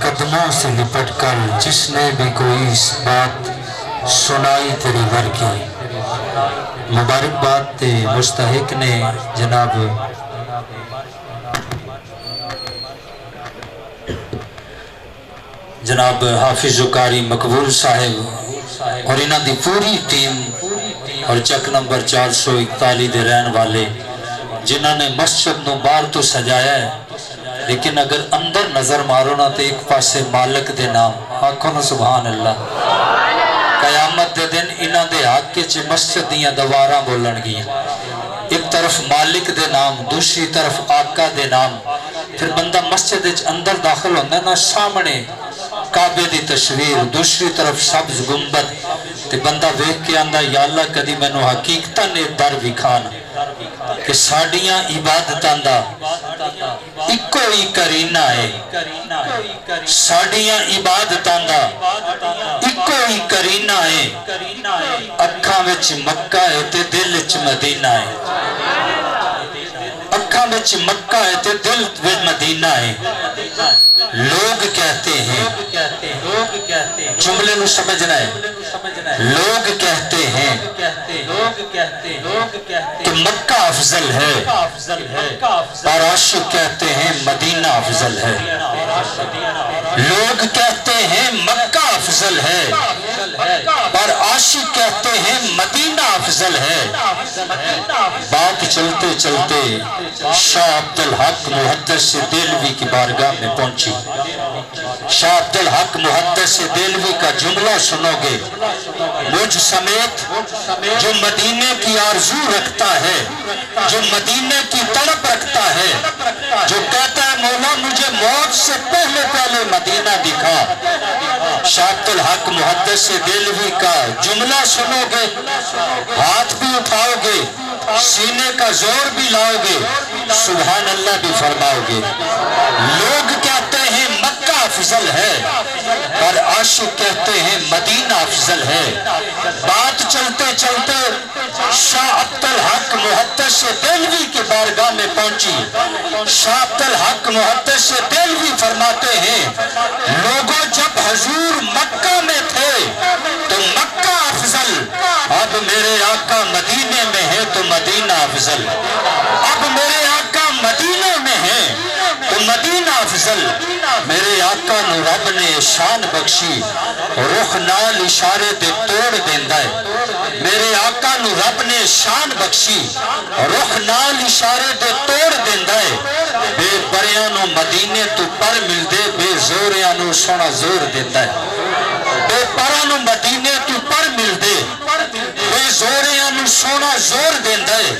قدموں سے لپٹ کر جس نے بھی کوئی بات سنائی تیری گھر کی، مبارکباد تے مستحق نے جناب حافظ قاری مقبول صاحب اور انہاں دی پوری ٹیم اور چک نمبر 441 دے رہن والے جنہاں نے مسجد نو باہر تو سجایا ہے، لیکن اگر اندر نظر مارو نا تو ایک پاسے مالک دے نام آنکھوں نا سبحان اللہ، قیامت دے دن انہاں دے حق کے چھ مسجد دیاں دواراں بولن گیا، ایک طرف مالک دے نام، دوسری طرف آقا دے نام، پھر بندہ مسجد اندر داخل ہوندہ ہے نا، سامنے کعبے دی تصویر، دوسری طرف سبز گنبد، تے بندہ ویکھ کے آندہ یا اللہ کدی میں نو حقیقتاً نے در بکھانا کہ ساڑیاں عبادتاں دا اکو ہی کرینہ ہے، ساڑیاں عبادتاں دا اکو ہی کرینہ ہے، اکھاں وچ مکہ ہے تے دل وچ مدینہ ہے، اکھاں وچ مکہ ہے تے دل وچ مدینہ ہے۔ لوگ کہتے ہیں، جملے نو سمجھنا ہے، لوگ کہتے ہیں کہ مکہ افضل ہے، اور عاشق کہتے ہیں مدینہ افضل ہے۔ لوگ کہتے ہیں مکہ افضل ہے، اور عاشق کہتے ہیں مدینہ افضل ہے۔ بات چلتے چلتے شاہ عبدالحق محدث دہلوی کی بارگاہ میں پہنچی۔ شاہ عبدالحق محدث دہلوی کا جملہ سنو گے، مجھ سمیت جو مدینے کی آرزو رکھتا ہے، جو مدینے کی تڑپ رکھتا ہے، جو کہتا ہے مولا مجھے موت سے پہلے پہلے مدینہ دکھا، شاہ عبدالحق محدث دہلوی کا جملہ سنو گے، ہاتھ بھی اٹھاؤ گے، سینے کا زور بھی لاؤ گے، سبحان اللہ بھی فرماؤ گے۔ لوگ کہتے ہیں مکہ افضل ہے، اور عاشق کہتے ہیں مدینہ افضل ہے۔ بات چلتے چلتے شاہ عبدالحق محدث دہلوی کی بارگاہ میں پہنچی۔ شاہ عبدالحق محدث دہلوی فرماتے ہیں لوگوں جب حضور مکہ میں تھے تو مکہ افضل، اب میرے آقا مدینے میں ہے تو مدینہ افضل، اب میرے آقا مدینے میں ہے تو مدینہ افضل۔ میرے آقا نو رب نے شان بخشی، رخ نال اشارے دے توڑ دیندہ ہے۔ میرے آقا نو رب نے شان بخشی، رخ نال اشارے دے توڑ دیندہ ہے۔ بے پریاں نو مدینے تو پر مل دے، بے زوریاں نو سونا زور دیندہ ہے۔ بے پریاں نو مدینے تو پر مل دے، بے زوریاں نو سونا زور دیندہ ہے۔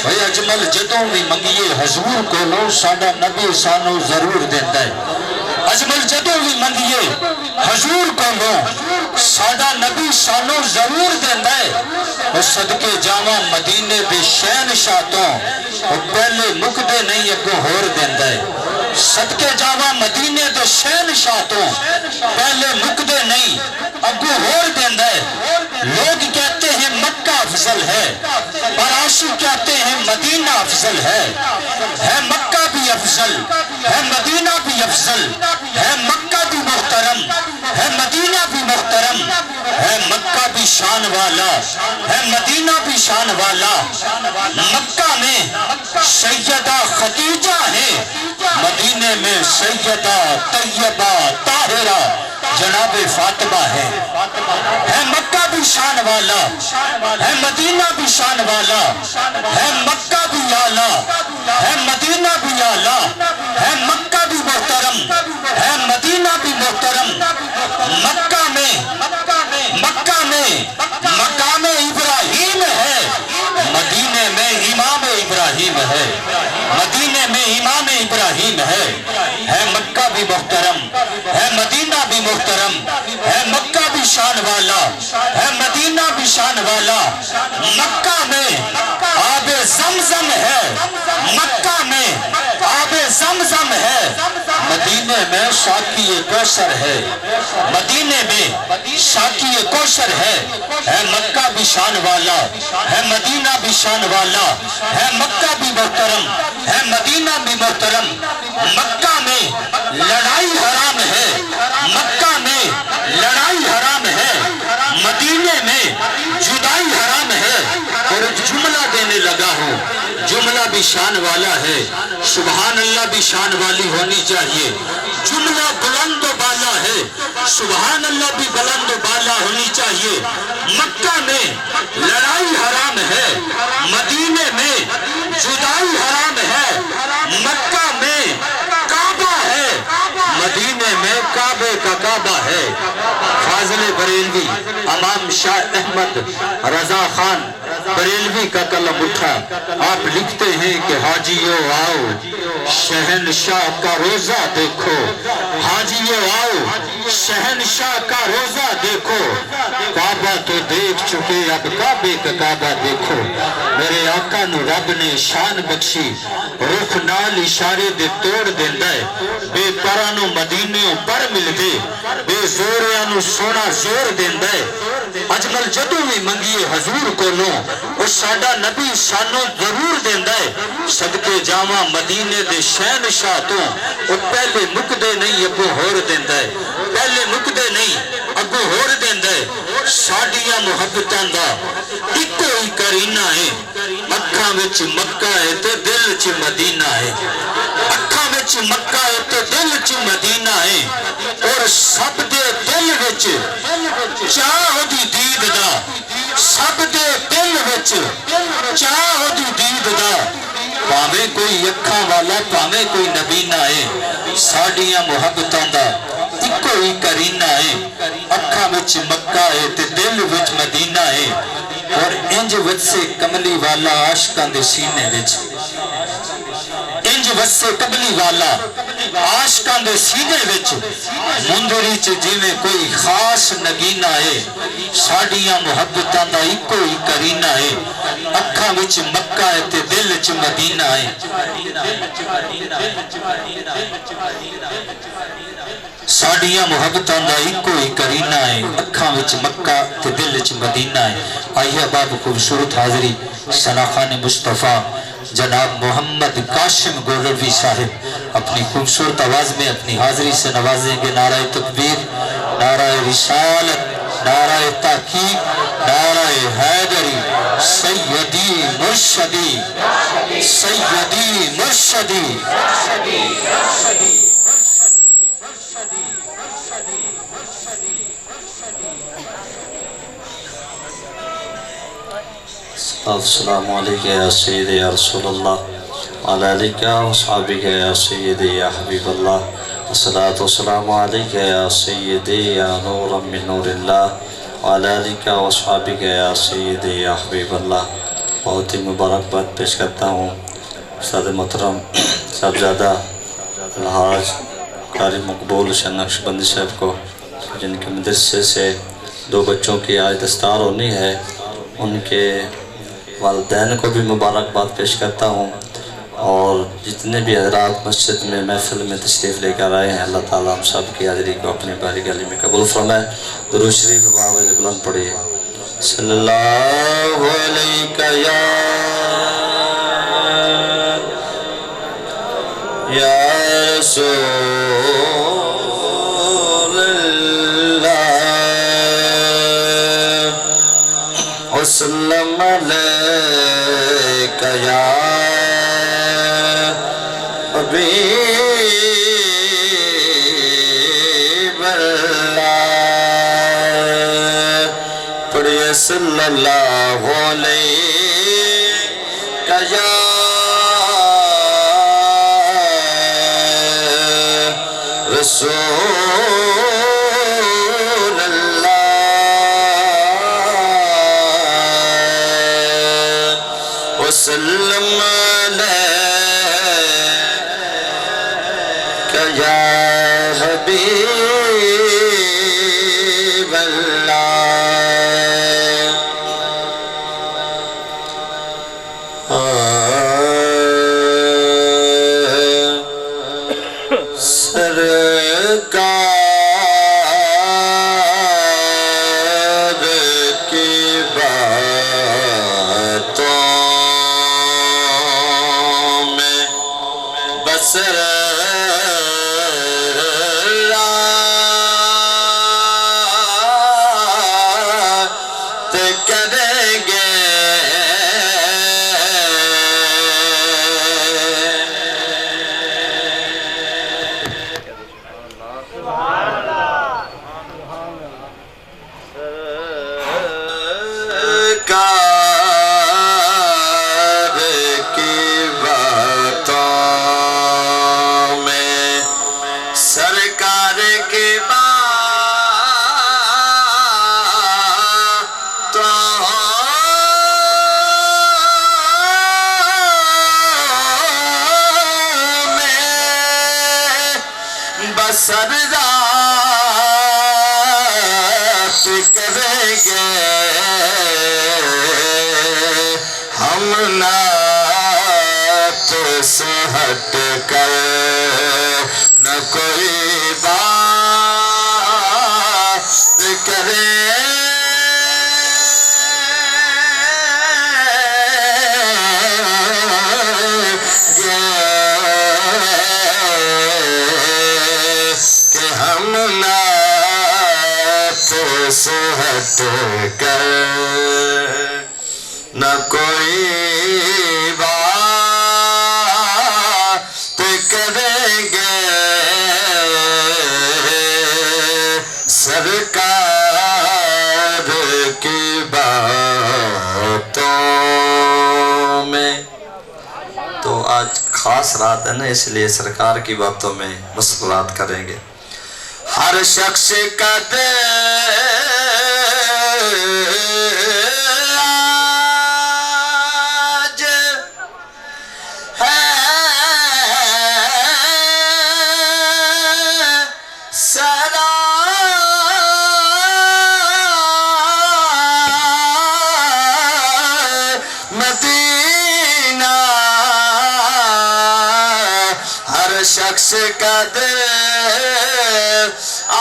بھئی اجمل جدوں بھی منگیے حضور کو لو، ساڑا نبی سانو ضرور دیندہ ہے۔ اجمل جدوں بھی منگیے حضور کو لو، ساڑا نبی سانو ضرور دیندہ ہے۔ اور صدقے جاواں مدینے دے شہنشاہ تو اور پہلے مکدے نہیں اگوں ہور دیندہ ہے۔ صدقے جاواں مدینے دے شہنشاہ تو پہلے مکدے نہیں اگوں ہور دیندہ ہے۔ لوگ کہتے ہیں مکہ افضل ہے، اور عاشق کہتے ہیں مدینہ افضل ہے۔ ہے مکہ بھی افضل، ہے مدینہ بھی افضل، ہے مکہ بھی محترم، ہے مدینہ بھی محترم، ہے مکہ بھی شان والا، ہے مدینہ بھی شان والا۔ مکہ میں سیدہ خدیجہ ہے، مدینے میں سیدہ طیبہ طاہرہ جناب فاطمہ ہے۔ ہے مکہ بھی شان والا، ہے مدینہ بھی شان والا، ہے مکہ بھی اعلیٰ، ہے مدینہ بھی اعلیٰ، ہے مکہ بھی محترم، ہے مدینہ بھی محترم۔ مکہ میں مقام ابراہیم ہے، مدینے میں امام ابراہیم ہے، مدینے میں امام ابراہیم ہے مکہ بھی محترم، ہے مدینہ بھی محترم، ہے مکہ بھی شان والا، ہے مدینہ بھی شان والا۔ مکہ میں آب زمزم ہے، مکہ میں آب زمزم ہے، مدینے میں ساقی کوثر ہے، مدینے میں ساقی کوثر ہے مکہ بھی شان والا، ہے مدینہ بھی شان والا، ہے مکہ بھی محترم، ہے مدینہ بھی محترم۔ مکہ میں لڑائی حرام ہے، دینے لگا ہوں، جملہ بھی شان والا ہے، سبحان اللہ بھی شان والی ہونی چاہیے، جملہ بلند و بالا ہے، سبحان اللہ بھی بلند و بالا ہونی چاہیے۔ مکہ میں لڑائی حرام ہے، مدینے میں جدائی حرام ہے، مکہ میں کعبہ ہے، مدینے میں کعبے کا کعبہ ہے۔ فاضل بریلوی امام شاہ احمد رضا خان بریلوی کا قلم اٹھا، آپ لکھتے ہیں کہ حاجیو آؤ شہنشاہ کا روزہ دیکھو، حاجیو آؤ شہنشاہ کا روزہ دیکھو، کعبہ تو دیکھ چکے اب کعبے کا کعبہ دیکھو۔ میرے آقا نو رب نے شان بخشی، رخ نال اشارے دے توڑ دیندہ ہے، بے پرانو مدینیوں پر مل دے، بے زوریانو سونا زور دیندہ ہے۔ اجمل جدو میں منگیے حضور کو لوں، اس ساڈا نبی سانو ضرور دیندہ ہے۔ صدقے جاواں مدینے دے شہنشاہ تو، وہ پہلے مکدے نہیں اگو ہور دیندہ ہے، پہلے مکدے نہیں اگو ہور دیندہ ہے۔ ساڈیاں محبتاں دا اکو ہی کرینہ ہے، اکھاں وچ مکہ ہے تے دل چ مدینہ ہے، اکھاں وچ مکہ ہے تے دل چ مدینہ ہے، اور سب دے دل وچ چاہ دی دید دا، سب دے دل وچ چاہ دی دید دا، پاویں کوئی اکھاں والا پاویں کوئی نبینہ ہے، ساڈیاں محبتاں دا اکو ہی کرینہ ہے، اکھاں وچ مکہ ہے تے دل وچ مدینہ ہے، اور انج وچے کملی والا عاشقاں دے سینے وچ، انج وسے کملی والا عاشقاں دے سینے وچ، مندری چ جویں کوئی خاص نگینہ ہے، ساڈیاں محبتاں دا اکو ہی کرینہ ہے، اکھاں وچ مکہ ہے تے دل چ مدینہ ہے۔ ساڈیاں محبتاں دا اکو ہی کرینہ ہے، اکھاں وچ مکہ تے دل چ مدینہ ہے۔ آئیے باب خوبصورت حاضری ثناخان مصطفیٰ جناب محمد قاسم گولروی صاحب اپنی خوبصورت آواز میں اپنی حاضری سے نوازیں گے۔ نعرہ تکبیر، نعرہ رسالت، نعرہ تحقیق، نعرہ حیدری، سیدی مرشدی، سیدی مرشدی۔ السلام علیکم یا سیدی یا رسول اللہ، وعلی آلک و صحابک یا سیدی یا حبیب اللہ، الصلاة والسلام علیکم یا سیدی یا نورا من نور اللہ، وعلی آلک و صحابک یا سیدی یا حبیب اللہ۔ بہت ہی مبارکباد پیش کرتا ہوں استاد محترم صاحبزادہ الحاج قاری مقبول شاہ نقشبندی صاحب کو، جن کے مدرسے سے 2 بچوں کی آج دستار ہونی ہے، ان کے والدین کو بھی مبارکباد پیش کرتا ہوں، اور جتنے بھی حضرات مسجد میں محفل میں تشریف لے کر آئے ہیں، اللہ تعالیٰ ہم سب کی حاضری کو اپنی باری گلی میں قبول فرمائے۔ درود شریف بآواز بلند پڑھیے۔ صلی اللہ علیہ یا رسول اللہ وسلم علیکہ یا حبیب اللہ۔ پڑھیے صلی اللہ علیہ یا رسول اللہ وسلم علیکہ یا حبیب اللہ۔ سرکار کی باتوں میں بس رات کریں گے سرکار کے بسر رات کریں گے ہم نعت سے ہٹ کر نہ کوئی بات کریں ہم نعت سے ہٹ کر نہ کوئی بات کریں گے سرکار کی باتوں میں۔ تو آج خاص رات ہے نا، اس لیے سرکار کی باتوں میں مسکرات کریں گے۔ ہر شخص کا آج ہے سرا مدینہ، ہر شخص کا آج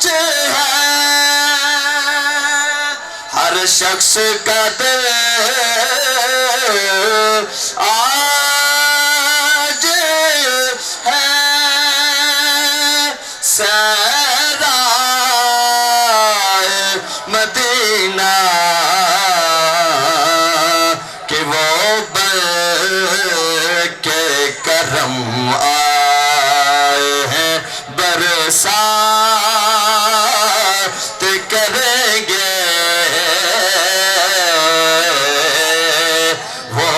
ہے، ہر شخص کا آج ہے سرائے مدینہ کہ وہ کے کرم آئے ہیں برسات کریں گے وہ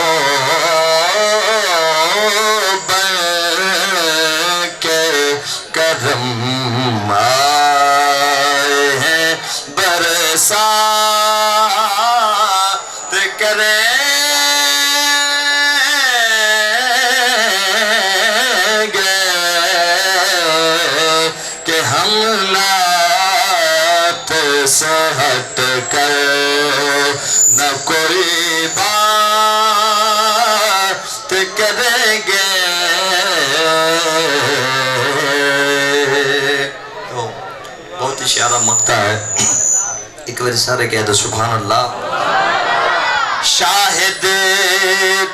کے کرم آئے ہیں برسات کریں ہم نعت سے ہٹ کر نہ کوئی بات کریں گے۔ تو بہت ہی پیارا مقطع ہے، ایک بار سارے کہہ دو سبحان اللہ۔ شاہد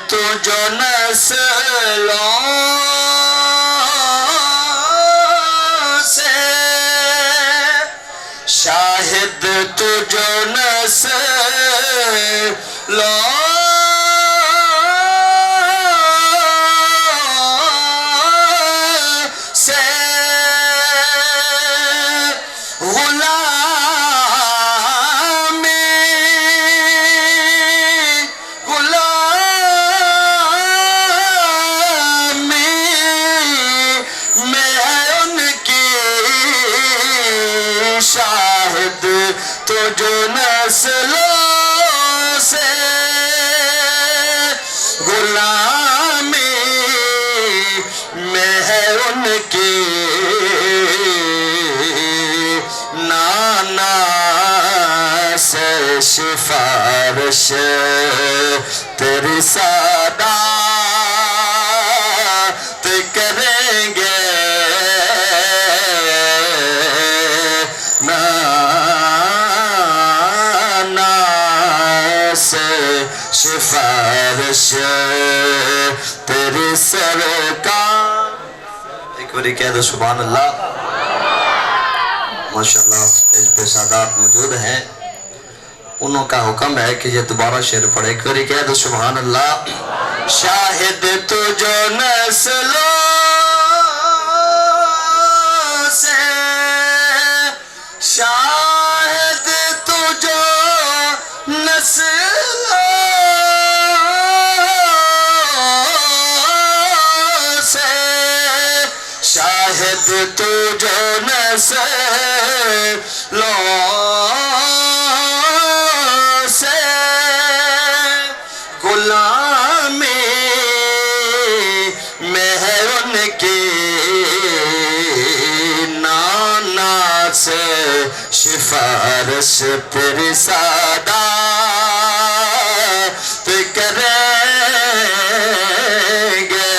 تو جو نسلوں شاہد تو جو نسلوں سے غلامی میں ہے ان کی شاہد تو جو نسلوں سے غلامی میں ہے ان کی نانا سے سفارش تیری سعادت کریں گے سفارش تیری سرکار۔ ایک باری کہہ دو سبحان اللہ۔ ماشاءاللہ اسٹیج پہ سادات موجود ہیں، انہوں کا حکم ہے کہ یہ دوبارہ شعر پڑھے۔ ایک باری کہہ دو سبحان اللہ۔ شاہد تو جو نسلوں سے شاہد تو جو نسلوں جد تو جو نسلوں سے غلامی میں ہے ان کی نانا سے سفارش تیری سعادت کریں گے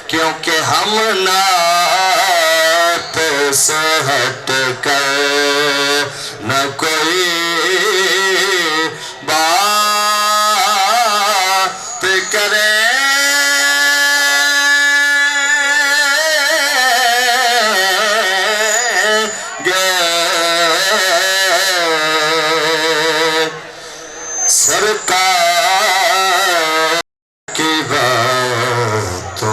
کیونکہ ہم نعت سے ہٹ کر نہ کوئی بات کریں گے سرکار کی باتوں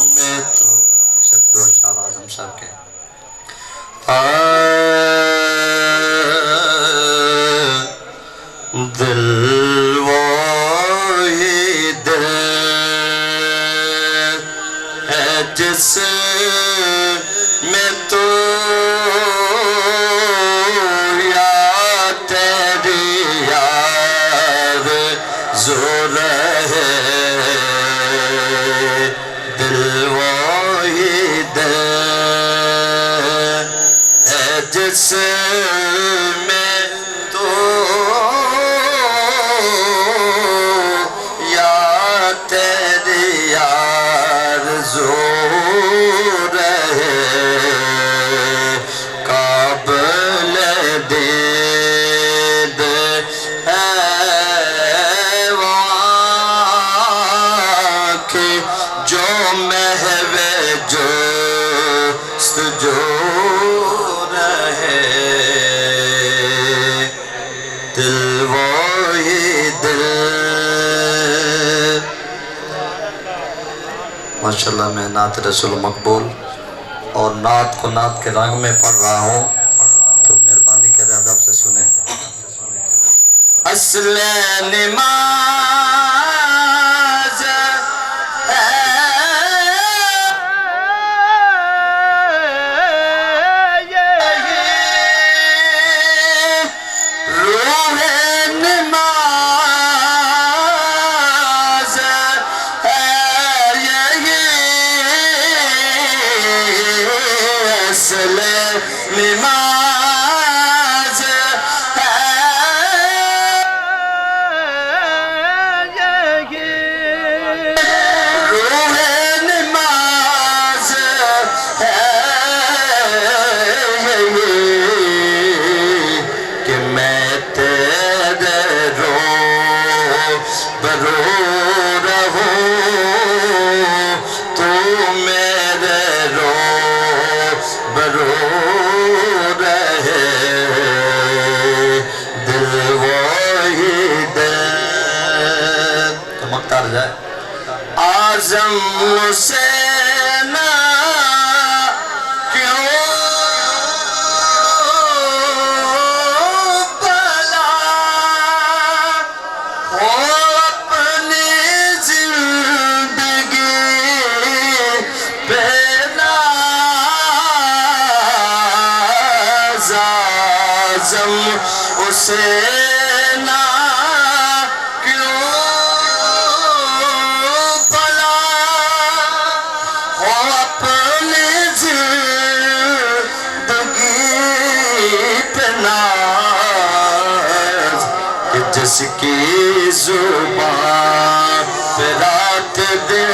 میں تو صرف دو اشعار اعظم صاحب کے دل وہی دل ہے جس میں تو یاد تیری آرزو رہے دل وہی دل ہے جس میں تو یاد تیری آرزو رہے قابل دید ہے وہ آنکھیں جو محو جستجو رہے دل وہی دل ماشاءاللہ میں نعت رسول مقبول اور نعت کو نعت کے رنگ میں پڑھ رہا ہوں تو مہربانی کرے ادب سے سنیں اصل نماز ہے روح نماز ہے اصل نماز ہے روح نماز ہے کہ میں تیرے رو برو رہوں تو میرے رو برو رہے دل وہی دل تو مقتار جائے اعظم سے نہ کیوں بلا ہو اپنی زندگی پہ ناز اعظم اسے نہ کیوں بلا ہو اپنی زندگی پہ ناز کہ جس کی زبان پہ رات دن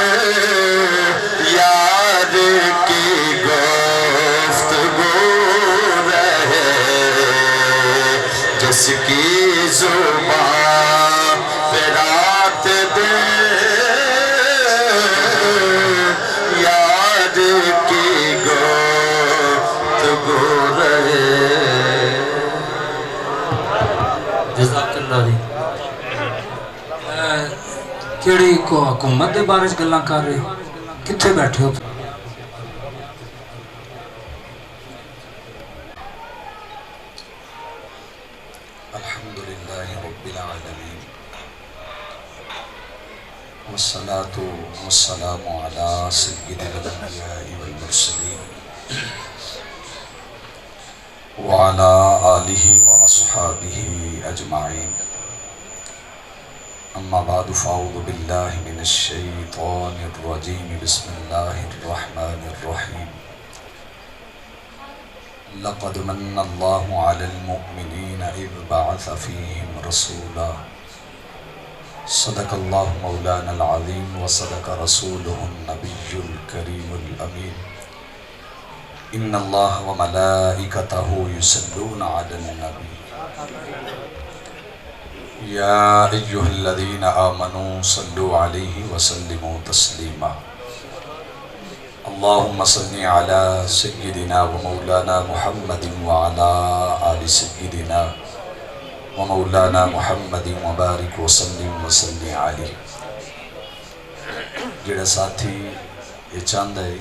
یار کی گفتگو رہے جس کی زبان پہ رات دن یار کی گفتگو رہے جزاک اللہ دی کیڑی کو حکومت دے بارے گلاں کر رہے ہو کتھے بیٹھے ہو الحمدللہ رب العالمین والصلاة والسلام على سيد الأنبياء والمرسلين وعلى آله وأصحابه أجمعين. أما بعد فأعوذ بالله من الشيطان الرجيم. بسم الله الرحمن الرحيم. لقد من الله على المؤمنين إذ بعث فيهم رسولا. صدق الله مولانا العظيم وصدق رسوله النبي الكريم الأمين. إن الله وملائكته يصلون على النبي يا أيها الذين آمنوا صلوا عليه وسلموا تسليما. اللهم صل على سيدنا ومولانا محمد وعلى آل سيدنا ومولانا محمد وبارک وسلم وسلم علیہ. جڑا ساتھی یہ چاہتا ہے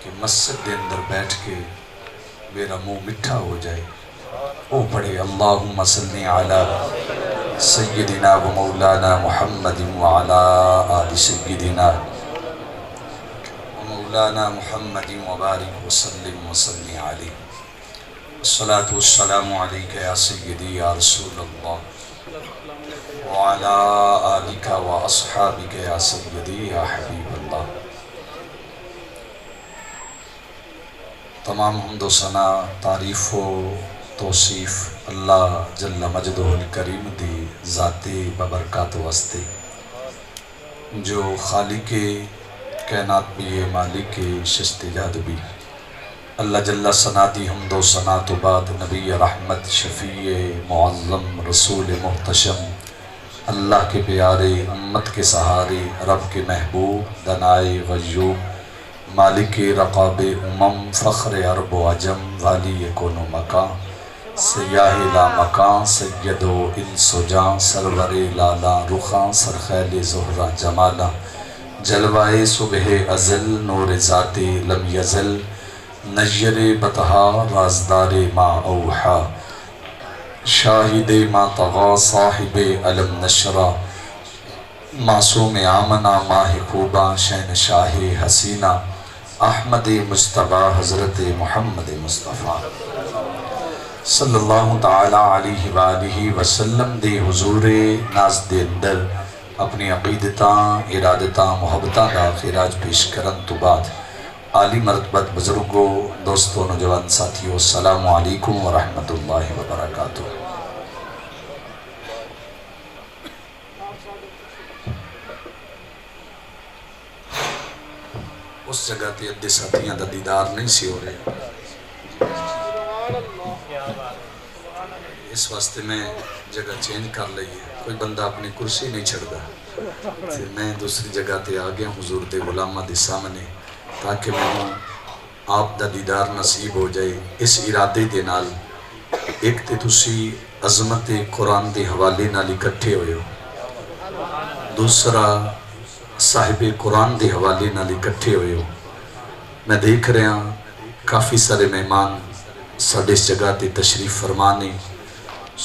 کہ مسجد دے اندر بیٹھ کے میرا منہ میٹھا ہو جائے وہ پڑھے اللہم صلی علی سیدنا و مولانا محمد وعلا آل سیدنا و مولانا محمد وبارک وسلم وسلم علیہ. الصلاة والسلام علیکہ یا سیدی یا رسول اللہ وعلا آلکہ و اصحابکہ یا سیدی یا حبیب اللہ. تمام حمد و ثنا تعریف و توصیف اللہ جل مجدہ الکریم دی ذاتی ببرکات واسطے جو خالق کائنات بھی ہے، مالک شست جاد بھی. اللہ جل ثنا دی حمد و ثنا تو بعد نبی رحمت شفیع معظم رسول محتشم اللہ کے پیارے امت کے سہارے رب کے محبوب دنائے غیوب مالک رقاب امم فخر عرب و عجم والی کون و مکان سیاہ لا مکان سید و انس و جان سرور لالا رخان سرخیل زہرہ جمالا جلوائے صبح ازل نور ذات لم یزل نیر بطہا رازدار ما اوحا شاہد ما طغا صاحب علم نشرہ معصوم آمنہ ماہ خوبہ شہن شاہ حسینہ احمد مصطفیٰ حضرت محمد مصطفیٰ صلی اللہ تعالی علیہ وآلہ وسلم دے حضور ناز دے اندر اپنی عقیدتاں ارادتاں محبتاں دا خراج پیش کرن تو بعد عالی مرتبت بزرگوں دوستوں نوجوان ساتھیوں السلام علیکم ورحمت اللہ وبرکاتہ. اس جگہ تے ادھے ساتھیاں دا دیدار نہیں سی ہو رہے، اس واسطے میں جگہ چینج کر لئیے. کوئی بندہ اپنی کرسی نہیں چھڑ گا، میں دوسری جگہ تے آگیا حضور دے غلامہ دے سامنے تاکہ میں آپ دا دیدار نصیب ہو جائے. اس ارادے دے نال ایک تے تسی عظمت قرآن دے حوالے نال اکٹھے ہوئے ہو، دوسرا صاحب قرآن دے حوالے نال اکٹھے ہوئے ہو. میں دیکھ رہا ہوں کافی سارے مہمان ساڑھے اس جگہ تے تشریف فرمانے،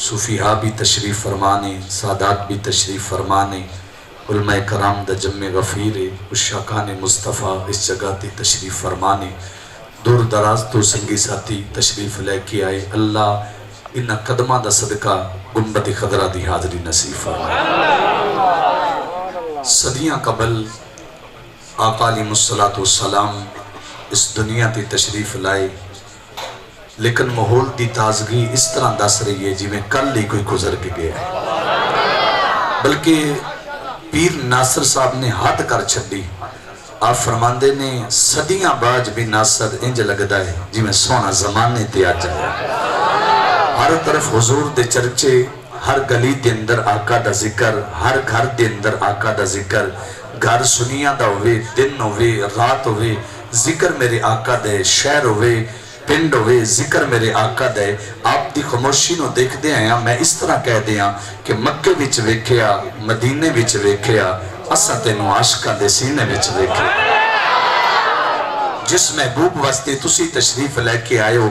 صوفیہ بھی تشریف فرمانے، سادات بھی تشریف فرمانے، علماء کرام دا جمع غفیر اشاقان مصطفیٰ اس جگہ تے تشریف فرمانے، دور دراز تو سنگی ساتھی تشریف لے کے آئے. اللہ انہا قدمہ دا صدقہ گنبد خضرہ دی حاضری نصیب فرمائے. صدیاں قبل آقا علیہ السلام اس دنیا تے تشریف لائے، لیکن ماحول دی تازگی اس طرح دس رہی ہے جی میں کل ہی کوئی گزر کے گیا ہے. بلکہ پیر ناصر صاحب نے حد کر چھڑی. آپ فرماندے نے صدیاں باج بھی ناصر انج لگدا ہے جی میں سونا زمانے تے آ جائے. ہر طرف حضور دے چرچے، ہر گلی دے اندر آقا دا ذکر، ہر گھر دے اندر آقا دا ذکر. گھر سنیاں دا ہوئے، دن ہوئے، رات ہوئے، ذکر میرے آقا دے. شہر ہوئے، پنڈ ہوئے، ذکر میرے آقا دے. آپ دی خاموشی نو دیکھ دے ہیں میں اس طرح کہہ دیا کہ مکے وچ ویکھیا، مدینے وچ ویکھیا، اساں تینوں عاشقاں دے سینے وچ ویکھیا. جس محبوب واسطے تسی تشریف لے کے آئے ہو،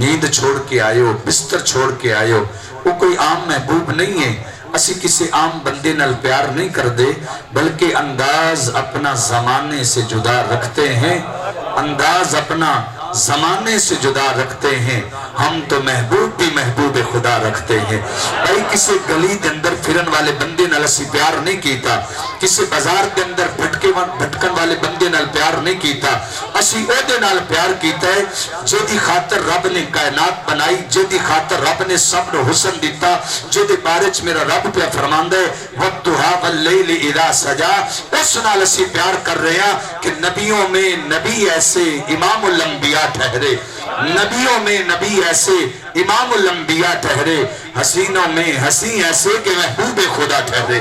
نیند چھوڑ کے آئے ہو، بستر چھوڑ کے آئے ہو، وہ کوئی عام محبوب نہیں ہے. اسی کسی عام بندے نال پیار نہیں کر دے بلکہ انداز اپنا زمانے سے جدا رکھتے ہیں، انداز اپنا زمانے سے جدا رکھتے ہیں، ہم تو محبوب بھی محبوب خدا رکھتے ہیں۔ بھائی کسی گلی دے اندر پھرن والے بندے نال اسی پیار نہیں کیتا، کسی بازار دے اندر بھٹکن والے بندے نال پیار نہیں کیتا، اسی او دے نال پیار کیتا ہے جو دی خاطر رب نے کائنات بنائی، جو دی خاطر رب نے سب نو حسن دیتا، جو دے بارے چ میرا رب پہ فرماندا ہے وَالضُّحَىٰ وَاللَّيْلِ إِذَا سَجَا، اس نال اسی پیار کر رہے ہیں کہ نبیوں میں نبی ایسے امام الانبیاء ٹھہرے، نبیوں میں نبی ایسے امام الانبیاء ٹھہرے، حسینوں میں حسین ایسے کہ محبوب خدا ٹھہرے،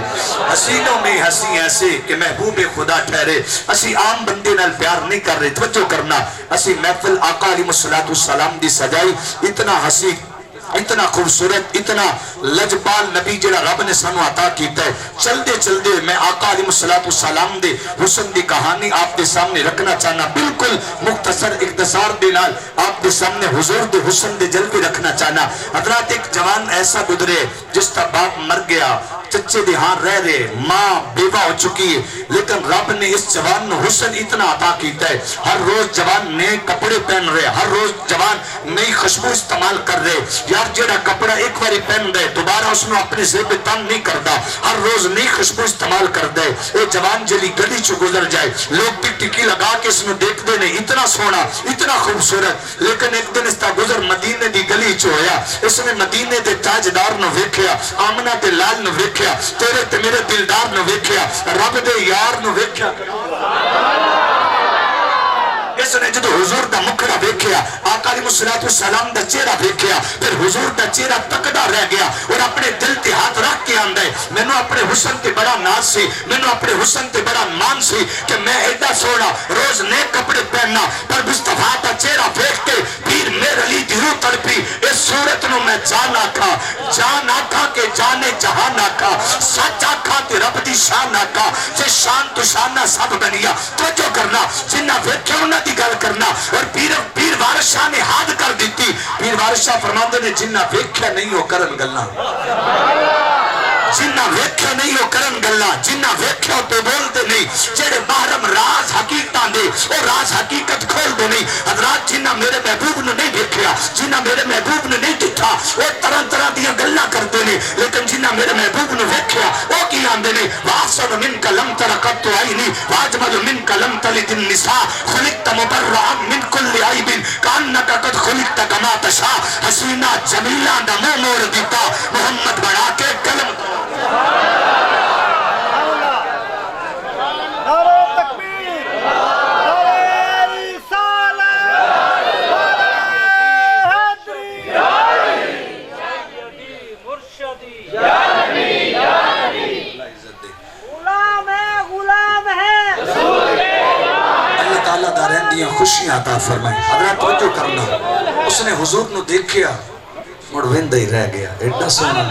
حسینوں میں حسین ایسے کہ محبوب خدا ٹھہرے۔ اسی عام بندے نال پیار نہیں کر رہے، توجہ کرنا، اسی محفل آقا علیہ السلام دی سجائی، اتنا حسین، اتنا خوبصورت، اتنا لجپال نبی جڑا رب نے سانو عطا کیتا ہے۔ چل دے میں آقا علیہ السلام دے حسن دی کہانی آپ دے سامنے رکھنا چاہنا، بالکل مختصر اختصار دے نال آپ دے سامنے حضور دے حسن دے جلوے رکھنا چاہنا۔ حضرات ایک جوان ایسا گزرے جس کا باپ مر گیا، چچے دے ہاں رہ رہے، ماں بیوہ ہو چکی ہے، لیکن رب نے اس جوان نے حسن اتنا عطا کیتا ہے، ہر روز جوان نئے کپڑے پہن رہے، ہر روز جوان نئی خوشبو استعمال کر رہے۔ یار جیڑا کپڑا ایک باری پہن دے دوبارہ اس نے اپنے زیب تن نہیں کردا، ہر روز نئی خوشبو استعمال کر دے۔ اے جوان جلی گلی چو گزر جائے، لوگ ٹکی لگا کے اس میں دیکھ دے نہیں، اتنا سونا، اتنا خوبصورت، لیکن ایک دن اس کا گزر مدینے دی گلی چو ہویا، اس نے مدینے دے تاجدار نو ویکھیا، آمنہ دے لال نو ویکھیا، تیرے تے میرے دلدار نو ویکھیا، رب دے یار نو ویکھیا۔ اس نے جدو حضور دا مکھڑا ویکھیا، آقا علیہ السلام دا چہرہ ویکھیا، پھر حضور دا چہرہ تکدا رہ گیا اور اپنے دل تے ہاتھ رکھ کے آندا ہے میں نے اپنے حسن تے بڑا ناز سی، میں نے اپنے حسن تے بڑا مان سی کہ میں ایڈا سونا روز نئے کپڑے پہننا، پر مصطفیٰ دا چہرہ دیکھ کے پیر میرے علی دی روح تڑپی۔ اس صورت نو میں جان آکھا کہ جانے جہان آکھا، سچ آکھا تے رب دی شان آکھا، جے شان تو شانہ سب بنیا۔ توجہ کرنا، جنہ ویکھیا انہاں دی گل کرنا، اور پیر وارث شاہ نے حد کر دیتی۔ پیر وارث شاہ فرماندے نے جنہ ویکھیا نہیں ہو کرن گلاں، جنہ ویکھیا نہیں ہو کرن گلاں، جنہ ویکھیا تو بول دے نہیں، جڑے محرم راز حقیقتاں دے او راز حقیقت کھول دے نہیں۔ حضرات جنہ میرے محبوب نے نہیں ویکھیا، جنہ میرے محبوب نے نہیں دکھا، وہ طرح طرح دیاں گلاں کردے نے، لیکن جنہ میرے محبوب نے ویکھیا وہ کی آندے نے وَأَحْسَنُ مِنْكَ لَمْ تَرَ قَطُّ عَيْنِي وَأَجْمَلُ مِنْكَ لَمْ تَلِدِ النِّسَاءُ خُلِقْتَ مُبَرَّأً مِنْ كُلِّ عَيْبٍ كَأَنَّكَ قَدْ خُلِقْتَ كَمَا تَشَاءُ۔ حسینہ جمیلہ دا منہ موڑ دیتا، محمد بڑھا کے کلم خوشیاں عطا فرمائے۔ حضرات توجہ کرنا، اس نے حضور نو دیکھیا مڑ ویندا ہی رہ گیا، ایڈا سونا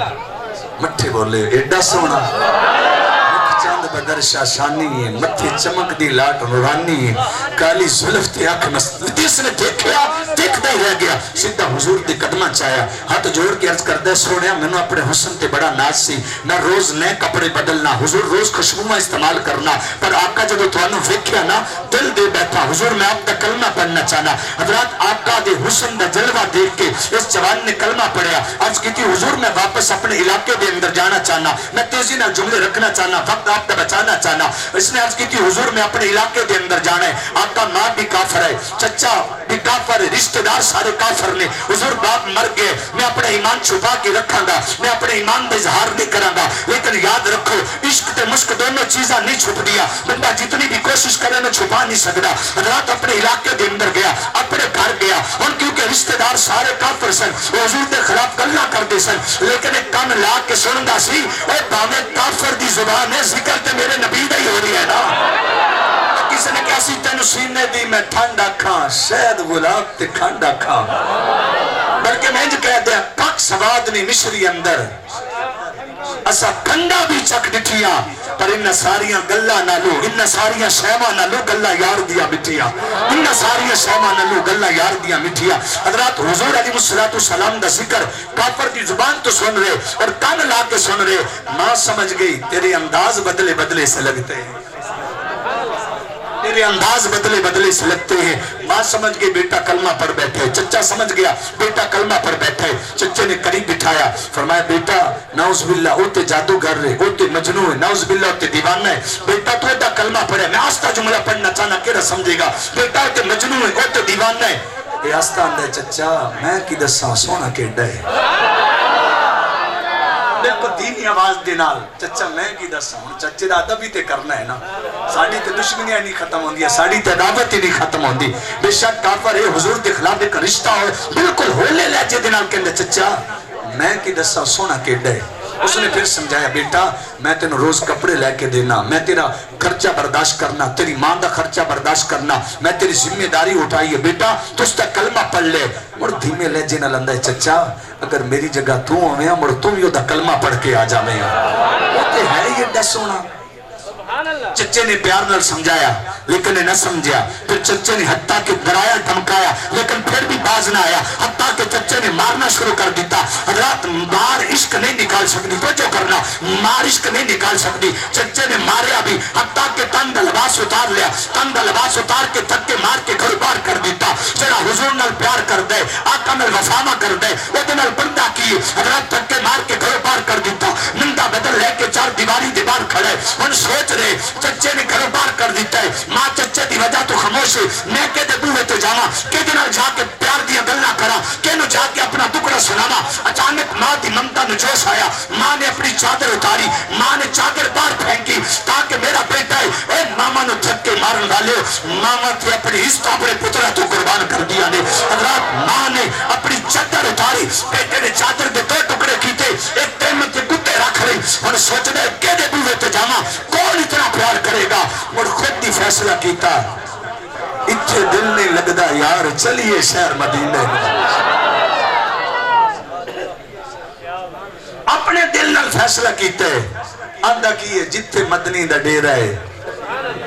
مٹھے بولے، ایڈا سونا مکھ چاند بدر شاشانی ہے، متھے چمک دی لاٹ نورانی ہے، کالی زلف تے اکھ مستی، اس نے دیکھیا دیکھدا ہی رہ گیا، سیدھا حضور دے قدماں چایا، ہاتھ جوڑ کے عرض کردہ سونیا مینوں اپنے حسن تے بڑا ناز سی، میں روز نئے کپڑے بدلنا، حضور روز خوشبوواں استعمال کرنا، پر آقا جدو تھانوں ویکھیا نا دل دے بیٹھا، حضور میں آپ دا کلمہ پڑھنا چاہنا۔ حضرات آقا دے حسن دا جلوہ دیکھ کے اس جوان نے کلمہ پڑھیا، عرض کی تھی حضور میں واپس اپنے علاقے دے اندر جانا چاہنا، میں تیزی نال جملے رکھنا چاہنا، وقت آپ دا بچانا چاہنا۔ اس نے عرض کی تھی حضور میں اپنے علاقے دے اندر جانا ہے، آقا ماں بھی کافر ہے، چچا بھی کافر ہے، رشتہ دار سارے کافر نے، حضور باپ مر گئے، میں اپنا ایمان چھپا کے رکھاں گا، میں اپنے ایمان دا اظہار نہیں کراں گا، لیکن یاد رکھو عشق تے مشق دونوں چیزاں نہیں چھپ دیا، بندہ جتنی بھی کوشش کرے نہ چھپا نہیں سکتا۔ حضرات اپنے علاقے دے اندر گیا، اپنے گھر گیا، اور کیونکہ رشتہ دار سارے کافر سن، وہ حضور دے خلاف گلاں کردے سن، لیکن ایک کان لا کے سندا سی، اے بھاویں کافر دی زبان ہے ذکر تے میرے نبی دا ہی ہو رہی ہے نا۔ کسی نے کہا سی تینو سینے دی میں ٹھنڈ آکھاں، شاید گلاب تے کھنڈ آکھاں، بلکہ میں انج کہہ دیا پاک سواد نہیں مصری اندر اسا کنڈا بھی چک ڈٹھیا پر ان ساریاں گلہ نالو ان ساریاں شیمہ نالو گلہ یار دیا مٹھیا ان ساریاں شیمہ نالو گلہ یار دیا مٹھیا حضرات حضور علیہ السلام دا ذکر کافر دی زبان تو سن رہے اور کان لا کے سن رہے ماں سمجھ گئی تیرے انداز بدلے بدلے سے لگتے ہیں تیرے انداز بدلے بدلے سے لگتے ہیں ماں سمجھ گئی بیٹا کلمہ پڑھ بیٹھے چچا سمجھ گیا بیٹا کلمہ پڑھ بیٹھے چچے نے قریب بٹھایا فرمایا بیٹا نعوذ باللہ اوتے جادوگر رہے اوتے مجنون ہے نعوذ باللہ اوتے دیوانہ ہے بیٹا تو ایڈا کلمہ پڑھے میں آستہ جملہ پڑھنا چاہنا کیڑا سمجھے گا بیٹا اوتے مجنون ہے اوتے دیوانہ ہے اے آستہ اندھے چچا میں کی دساں سونا کیڑا ہے بالکل دینی آواز دینال چچا میں کی دساں چچے دا ادب ہی تے کرنا ہے نا ساڑی تے دشمنیاں نہیں ختم ہوندی ہے ساڑی تے دعوت ہی نہیں ختم ہوندی بے شک کافر ہے حضور دے خلاف ایک رشتہ ہو بالکل ہولے لہجے دینال کہندے چچا میں کی دساں سونا کیڑا ہے اس نے پھر سمجھایا بیٹا میں تینو روز کپڑے لے کے دینا میں تیرا خرچہ برداشت کرنا تیری ماں دا خرچہ برداشت کرنا میں تیری ذمہ داری اٹھائی ہے بیٹا تو اس تا کلمہ پڑھ لے مڑ دھیمے لہجے نہ لندہ ہے چچا اگر میری جگہ تو ہوئے مڑ تم یوں دا کلمہ پڑھ کے آ جا میں ہوتے ہے یہ ڈس ہونا چچے نے پیار نال سمجھایا لیکن نے نہ سمجھا پھر چچے نے حتیٰ کہ ڈرایا دھمکایا لیکن پھر بھی باز نہ آیا حتیٰ کہ چچے نے مارنا شروع کر دیتا حضرات مار عشق نہیں نکال سکتی توجہ کرنا مار عشق نہیں نکال سکتی چچے نے ماریا بھی حتیٰ کہ تن دا لباس اتار لیا تن دا لباس اتار کے تھکے مار کے گھر بار کر دیتا جڑا حضور نال پیار کر دے آقا نال وفامہ کر دے وہ دے نال بندہ کی حضرات تھکے مار کے گھر بار کر دیتا نندا بدل لے کے چار دیواری دے بار کھڑے ان سوچ رہے چچے نے گھر بار کر دیتا ہے ماں چچے دی وجہ تو خاموش ہے میں کہ دے بوے تو جانا کہ دے نال جا کے پیار دیا گلہ کرا کہ نو جا کے اپنا ٹکڑا سنانا اچانک ماں دی ممتا نو جوش آیا ماں نے اپنی چادر اتاری ماں نے چادر بار پھینکی تاکہ میرا بیٹا ہے اے ماما نو تھکے مارن والے ماما تھی اپنی حصہ اپنے پترہ تو قربان کر دیا نے حضرات ماں نے اپنی چادر اتاری بیٹے نے چادر دے دو ٹکڑے کیتے ایک قیمت کے کتے رکھ رہی اور سوچ دے کہ دے بوے تو جانا کون اتنا پیار کرے گا اور خود دی فیصلہ کیتا اتھے دل نہیں لگدا یار چلیے شہر مدینے اپنے دل نال فیصلہ کیتے آندہ کیے جتھے مدنی دا ڈیرہ ہے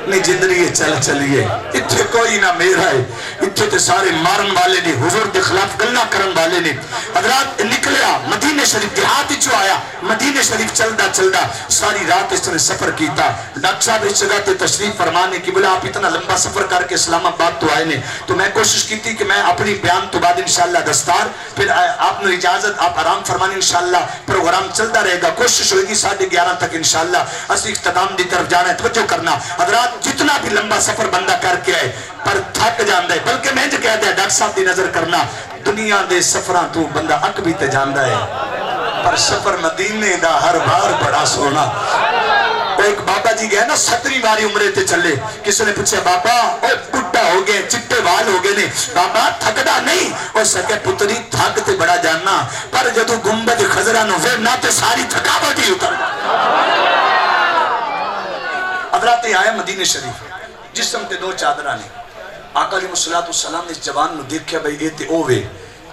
نہیں جدریے چل چلیے اتھے کوئی نہ میرا ہے اتھے تے سارے مارن والے نے حضور دے خلاف گلہ کرن والے نے حضرات نکلیا مدینہ شریف دیہات چو آیا مدینہ شریف چلدا چلدا ساری رات اس نے سفر کیتا ڈاکٹر صاحب اس جگہ تے تشریف فرمانے کی بلا آپ اتنا لمبا سفر کر کے اسلام آباد تو آئے نے تو میں کوشش کی تھی کہ میں اپنی بیان تو بعد انشاءاللہ دستار پھر آپ نے اجازت آپ آرام فرمانے انشاءاللہ پروگرام چلتا رہے گا کوشش ہوئے گی 11:30 تک انشاءاللہ اسی اختتام دی طرف جانا ہے توجہ کرنا حضرات جتنا بھی لمبا سفر بندہ کر کے آئے پر تھک جاندہ ہے بلکہ میں جو کہتا ہے ڈاکٹر صاحب دی نظر کرنا دنیا دے سفران تو بندہ اک بھی تے جاندہ ہے پر سفر مدینے دا ہر بار بڑا سونا ایک بابا جی گئے نا 17 باری عمرے تے چلے کسی نے پوچھا بابا اوہ بڑھا ہو گئے چٹے وال ہو گئے نے بابا تھکدا نہیں وہ سکے پتری تھک تے بڑا جاننا پر جدو گنبد خضرہ نو پھر نہ تے ساری تھکاوٹ ہی اتر حضرات آئے مدینہ شریف جسم تے 2 چادرہ نے آقا علیہ السلام نے اس جوان نو دیکھیا بھئی اے تے اووے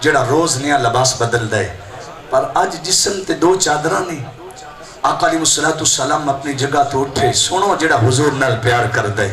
جڑا روز نیا لباس بدل دے پر آج جسم تے 2 چادرہ نے آقا علیہ السلام اپنی جگہ تو اٹھے سنو جڑا حضور نال پیار کر دے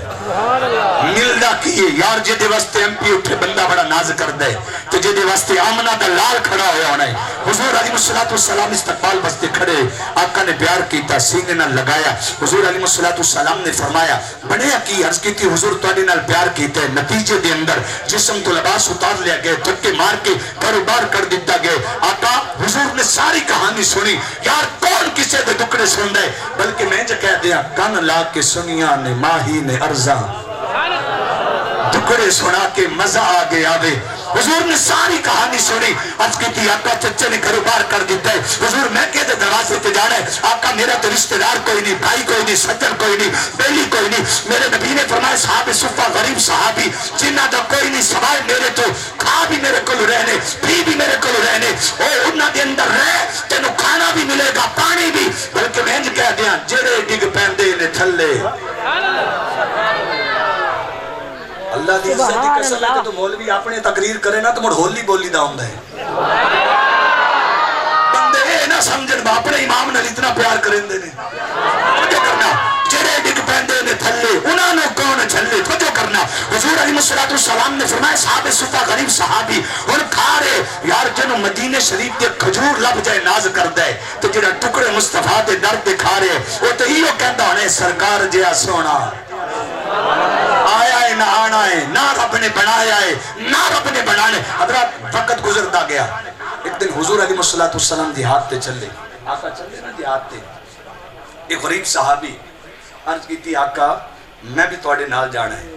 ملدہ کیے یار جے دے واسطے ایم پی اٹھے بندہ بڑا ناز کر دے تو جے دے واسطے آمنہ دا لال کھڑا ہویا ہونا ہے حضور علیہ السلام استقبال بستے کھڑے آقا نے پیار کیتا سینے نال لگایا حضور علیہ السلام نے فرمایا بڑے کی عرض کی تھی حضور توڑے نال پیار کیتا ہے نتیجے دے اندر جسم تو لباس اتار لیا گئے دھکے مار کے کاروبار کر دیتا گئے آقا حضور نے ساری کہانی سنی یار کون کسے دے دکڑے سن دے بلکہ میں جو کہہ دیا کان لا کے سنیا نے ماہی نے ارزاں دکڑے سنا کے مزہ آگے آوے حضور نے ساری کہانی سنی عرض کی تھی آقا چچے نے کاروبار کر دیتا ہے حضور میں کہتے دروازے تے جانا ہے آقا میرا تو رشتہ دار کوئی نہیں بھائی کوئی نہیں سجن کوئی نہیں بیلی کوئی نہیں میرے نبی نے فرمایا صحابہ صفہ غریب صحابی جنہ دا کوئی نہیں سوائے میرے تو کھا بھی میرے کو رہنے پی بھی میرے کو رہنے او انہاں دے اندر رہ تینو کھانا بھی ملے گا پانی بھی بلکہ میں جو کہہ دیا جڑے ڈگ پیندے نے تھلے اللہ دی عزت کی قسم ہے کہ تو مولوی اپنے تقریر کرے نا تو مڑ ہولی بولی دا ہوندا ہے بندے نہ نہ سمجھن با اپنے امام نال اتنا پیار کرندے نے جو کرنا جڑے ڈگ پیندے نے تھلے انہاں نوں کون جھلے جو کرنا حضور علیہ الصلوۃ والسلام نے فرمایا صحابہ صفا غریب صحابی ہن کھا رہے یار جنوں مدینے شریف دے کھجور لب جائے ناز کردا ہے تے جڑا ٹکڑے مصطفیٰ دے در تے کھا رہے او تے ایو کہندا ہونے سرکار جیا سونا آیا ہے نہ آنا ہے نہ رب نے بنایا ہے نہ رب نے بنانے حضرات وقت گزرتا گیا ایک دن حضور علیہ الصلوۃ والسلام دیہات تے چلے آقا چلے نا دیہات تے ایک غریب صحابی عرض کی تھی آقا میں بھی توڑے نال جانا ہے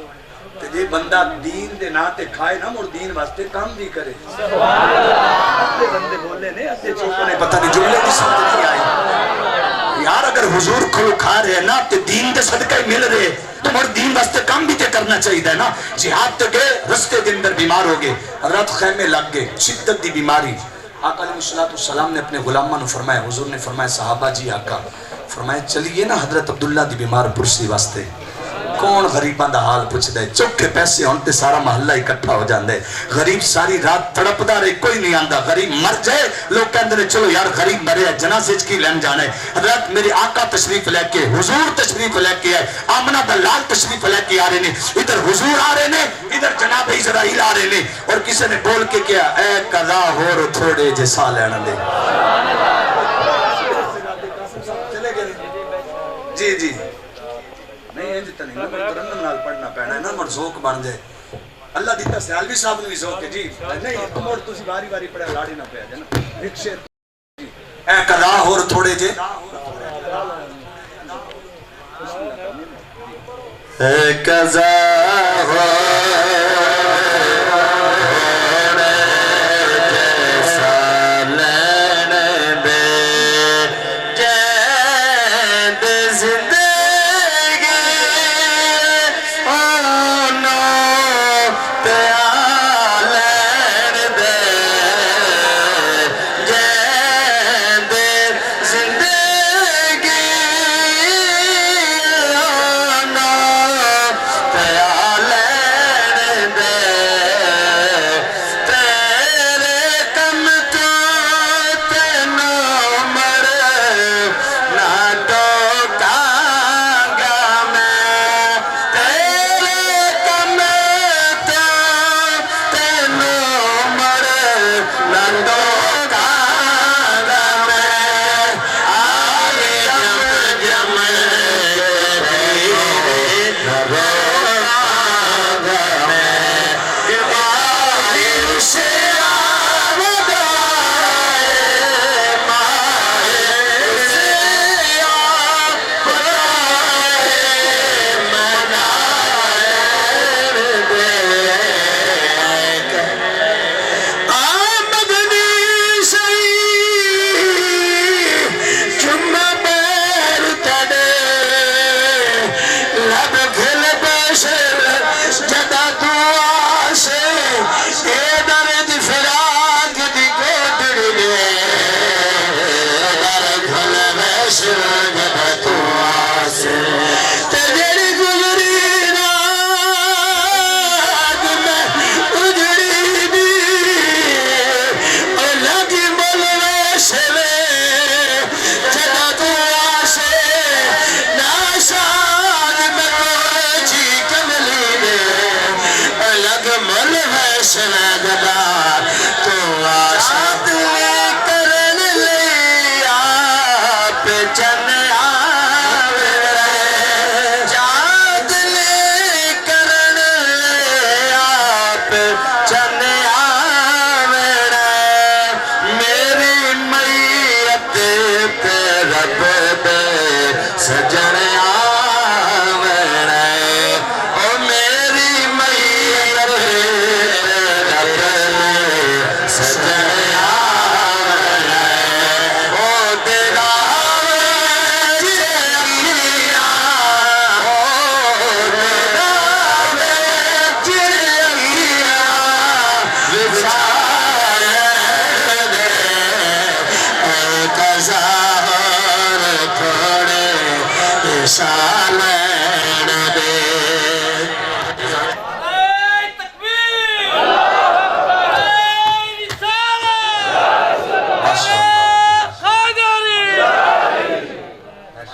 تے جے بندہ دین دے نا تے کھائے نا مر دین واسطے کام بھی کرے بندے بولے نے ادھے چوکوں نے پتہ نہیں جملے کی سمجھ نہیں آئی یار اگر حضور کھلو کھا رہے نا تے دین دے صدقہ ہی مل رہے تو مر دین واسطے کام بھی تے کرنا چاہیے نا جہاد تے گئے رستے دے اندر بیمار ہو گئے حضرت خیمے لگ گئے شدت دی بیماری آقا علیہ الصلوۃ والسلام نے اپنے غلاماں نو فرمایا حضور نے فرمایا صحابہ جی آقا فرمایا چلیے نا حضرت عبداللہ دی بیمار پرسی واسطے کون غریباں دا حال پوچھ دے چوکے پیسے ہون تے سارا محلہ اکٹھا ہو جاندے غریب ساری رات تڑپدا رہے کوئی نہیں آندا غریب مر جائے لوگ کہندے نے چلو یار غریب مرے ہے جنازے کی لین جانا ہے حضرت میرے آقا تشریف لے کے حضور تشریف لے کے آئے آمنہ دلال تشریف لے کے آ رہے نے ادھر حضور آ رہے نے ادھر جناب اسرائیل آ رہے نے اور کسی نے بول کے کیا اے قضا ہور تھوڑے جے سا لینا دے چلے گئے جی جی نہیں ہے جتنا نہیں میں ترنم نال پڑھنا پینا ہے نا مر ذوق بن جائے اللہ دیتا سیالوی صاحب نے بھی ذوق ہے جی نہیں تم اور تسی باری باری پڑھا لاڑی نہ پیا جے نا ایک شعر اے قضا ہور تھوڑے جے اے قضا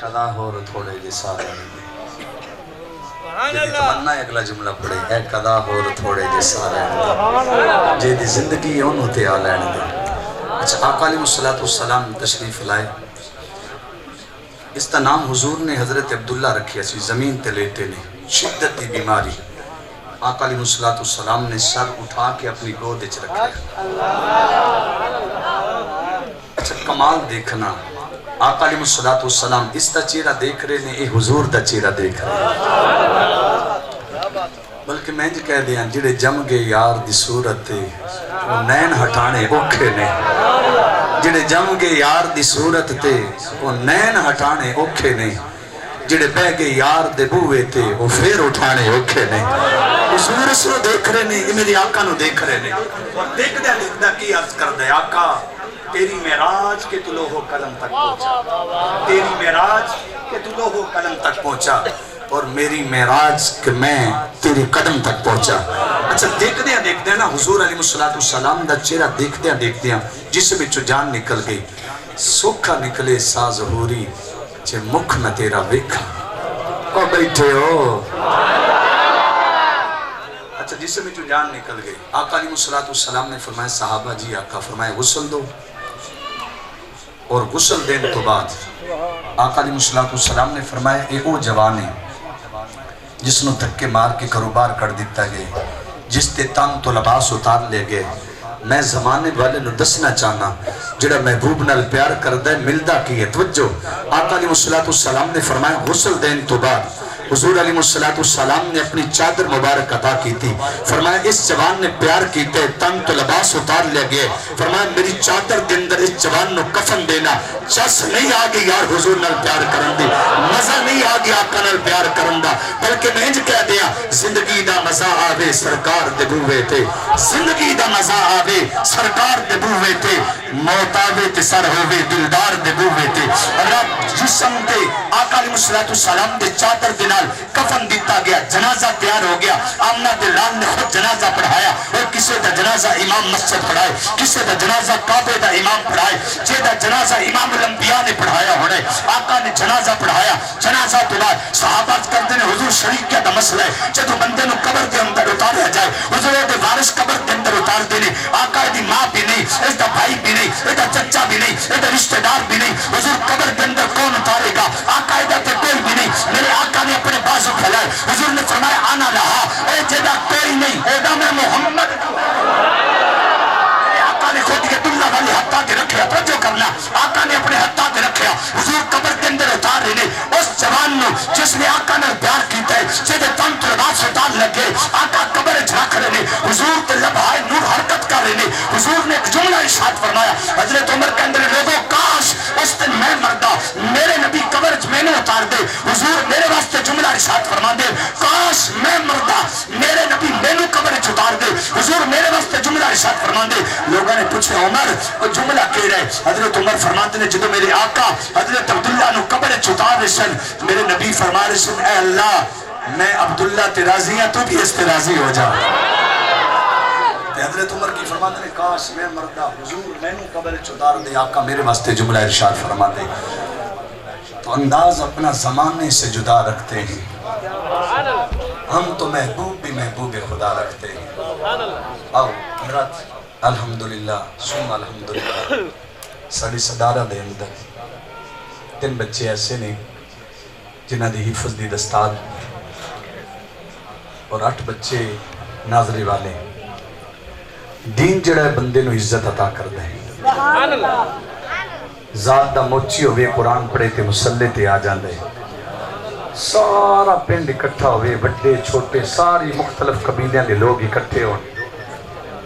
قضا ہو رو تھوڑے جی سارے جی تمنا اگلا جملہ پڑے اے قضا ہو رو تھوڑے جی سارے جی دی زندگی انہوں تے آ لین دے. اچھا آقا علیہ السلام تشریف لائے. اس کا نام حضور نے حضرت عبداللہ رکھیا سی. زمین تے لیٹے نے, شدت دی بیماری. آقا علیہ السلام نے سر اٹھا کے اپنی گود وچ رکھا. اچھا کمال دیکھنا, آقا علیہ السلام اس دا چہرہ دیکھ رہے نے, اے حضور دا چہرہ دیکھ رہے. بلکہ میں جی کہہ دیا جڑے جم گے یار دی صورت وہ نین ہٹانے اوکھے نے. جڑے جم گے یار دی صورت تے وہ نین ہٹانے اوکھے نے. جڑے بہ گے یار دے بوئے تے وہ پھر اٹھانے اوکھے نے. حضور اس کو دیکھ رہے نے, یہ میری آقا نو دیکھ رہے نے. اور دیکھ دیا کی عرض کر دے, آقا تیری معراج کے تو لوہو قلم تک پہنچا. تیری معراج کے تو لوہو قلم تک پہنچا اور میری معراج کہ میں تیری قدم تک پہنچا. اچھا دیکھ دیا نا حضور علیہ السلام دا چہرہ دیکھ دیا جس بچو جان نکل گئی. سوکھا نکلے سا ظہوری چھے مکھ نہ تیرا وکھا. او بیٹھے ہو. اچھا جس بچو جان نکل گئی. آقا علیہ السلام نے فرمایا صحابہ جی آقا فرمایا غسل دو. اور غسل دین تو بعد آقا علیہ السلام نے فرمایا اے او جوانے جس نو دھکے مار کے کاروبار کر دیتا گئے, جس تے تن تو لباس اتار لے گئے. میں زمانے والے نو دسنا چاہنا جڑا محبوب نال پیار کردہ ہے ملدہ کی ہے. توجہ, آقا علیہ السلام نے فرمایا غسل دین تو بعد حضور علیہ السلام نے اپنی چادر مبارک عطا کی تھی. فرمایا اس جوان نے پیار کیتے, تن تو لباس اتار لے گئے. فرمایا میری چادر دے اندر اس جوان نو کفن دینا. چس نہیں آگے یار حضور نال پیار کرن دی, مزہ نہیں آگے آقا نال پیار کرن دا. بلکہ میں انج کہہ دیا زندگی دا مزہ آوے سرکار دے بوئے تے. زندگی دا مزہ آوے سرکار دے بوئے تے. موت آوے تے سر ہووے دلدار دے بوئے تے. رب جسم تے آقا علیہ السلام دے چادر دینا کفن دیتا گیا. جنازہ تیار ہو گیا. آمنہ دلال نے خود جنازہ پڑھایا اور کسی دا جنازہ امام مسجد پڑھائے, کسی دا جنازہ کعبے دا امام پڑھائے, جے دا جنازہ امام الانبیاء نے پڑھایا ہونے. آقا نے جنازہ پڑھایا. جنازہ تو بعد صحابہ کرتے ہیں حضور شریک کیا دا مسئلہ ہے جدو بندے نو قبر دے اندر اتاریا جائے حضور دے وارث قبر دے اندر اتار دینے. آقا دی ماں بھی نہیں, اس دا بھائی بھی نہیں, اس دا چچا بھی نہیں, اس دا رشتہ دار بھی نہیں. حضور قبر دے اندر کون اتارے گا؟ آقا دا تے کوئی بھی نہیں. میرے آقا نے اپنے بازو پھیلائے. حضور نے فرمایا آنا رہا اے جدا کوئی نہیں اے میں محمد. میرے آقا نے خود یہ دلہ والی ہتھا کے رکھیا. توجہ کرنا, آقا نے اپنے ہتھا کے رکھیا. حضور قبر کے اندر اتار رہے نے اس جوان نو جس نے آقا نے پیار کیتا ہے, جدے تن تو لباس اتار لگے. آقا قبر جھاک رہے نے. حضور تے لبہائے نور حرکت کر رہے نے. حضور نے ایک جملہ ارشاد فرمایا. حضرت عمر کے اندر لوگوں کاش اس دن میں مردہ میرے نبی قبر میں نے اتار دے. حضور میرے واسطے جملہ ارشاد فرما دے, کاش میں مردہ میرے نبی میں نے قبر اتار دے. حضور میرے واسطے جملہ ارشاد فرما دے. لوگوں نے پوچھا عمر وہ جملہ کہہ رہے. حضرت عمر فرماتے ہیں جدو میرے آقا حضرت عبداللہ نو قبر اتار دے سن, میرے نبی فرما رہے سن اے اللہ میں عبداللہ تے راضی ہیں تو بھی اس تے راضی ہو جا. حضرت عمر کی فرماتے ہیں کاش میں مردہ حضور میں نے قبر اتار دے. آقا میرے واسطے جملہ ارشاد فرما دے. تو انداز اپنا زمانے سے جدا رکھتے ہیں. ہم تو محبوب بھی محبوب خدا رکھتے ہیں. آؤ حضرت الحمدللہ سن الحمدللہ ساڑی صدارہ دے اندر 3 بچے ایسے نے جنہ دی حفظ دی دستار اور 8 بچے ناظرے والے. دین جڑا ہے بندے نو عزت عطا کر دے. ذات دا موچی ہوئے قرآن پڑھے تے مسلح تے آ جاندے. سارا پنڈ اکٹھا ہوئے, بڑے چھوٹے ساری مختلف قبیلیاں دے لوگ اکٹھے ہو.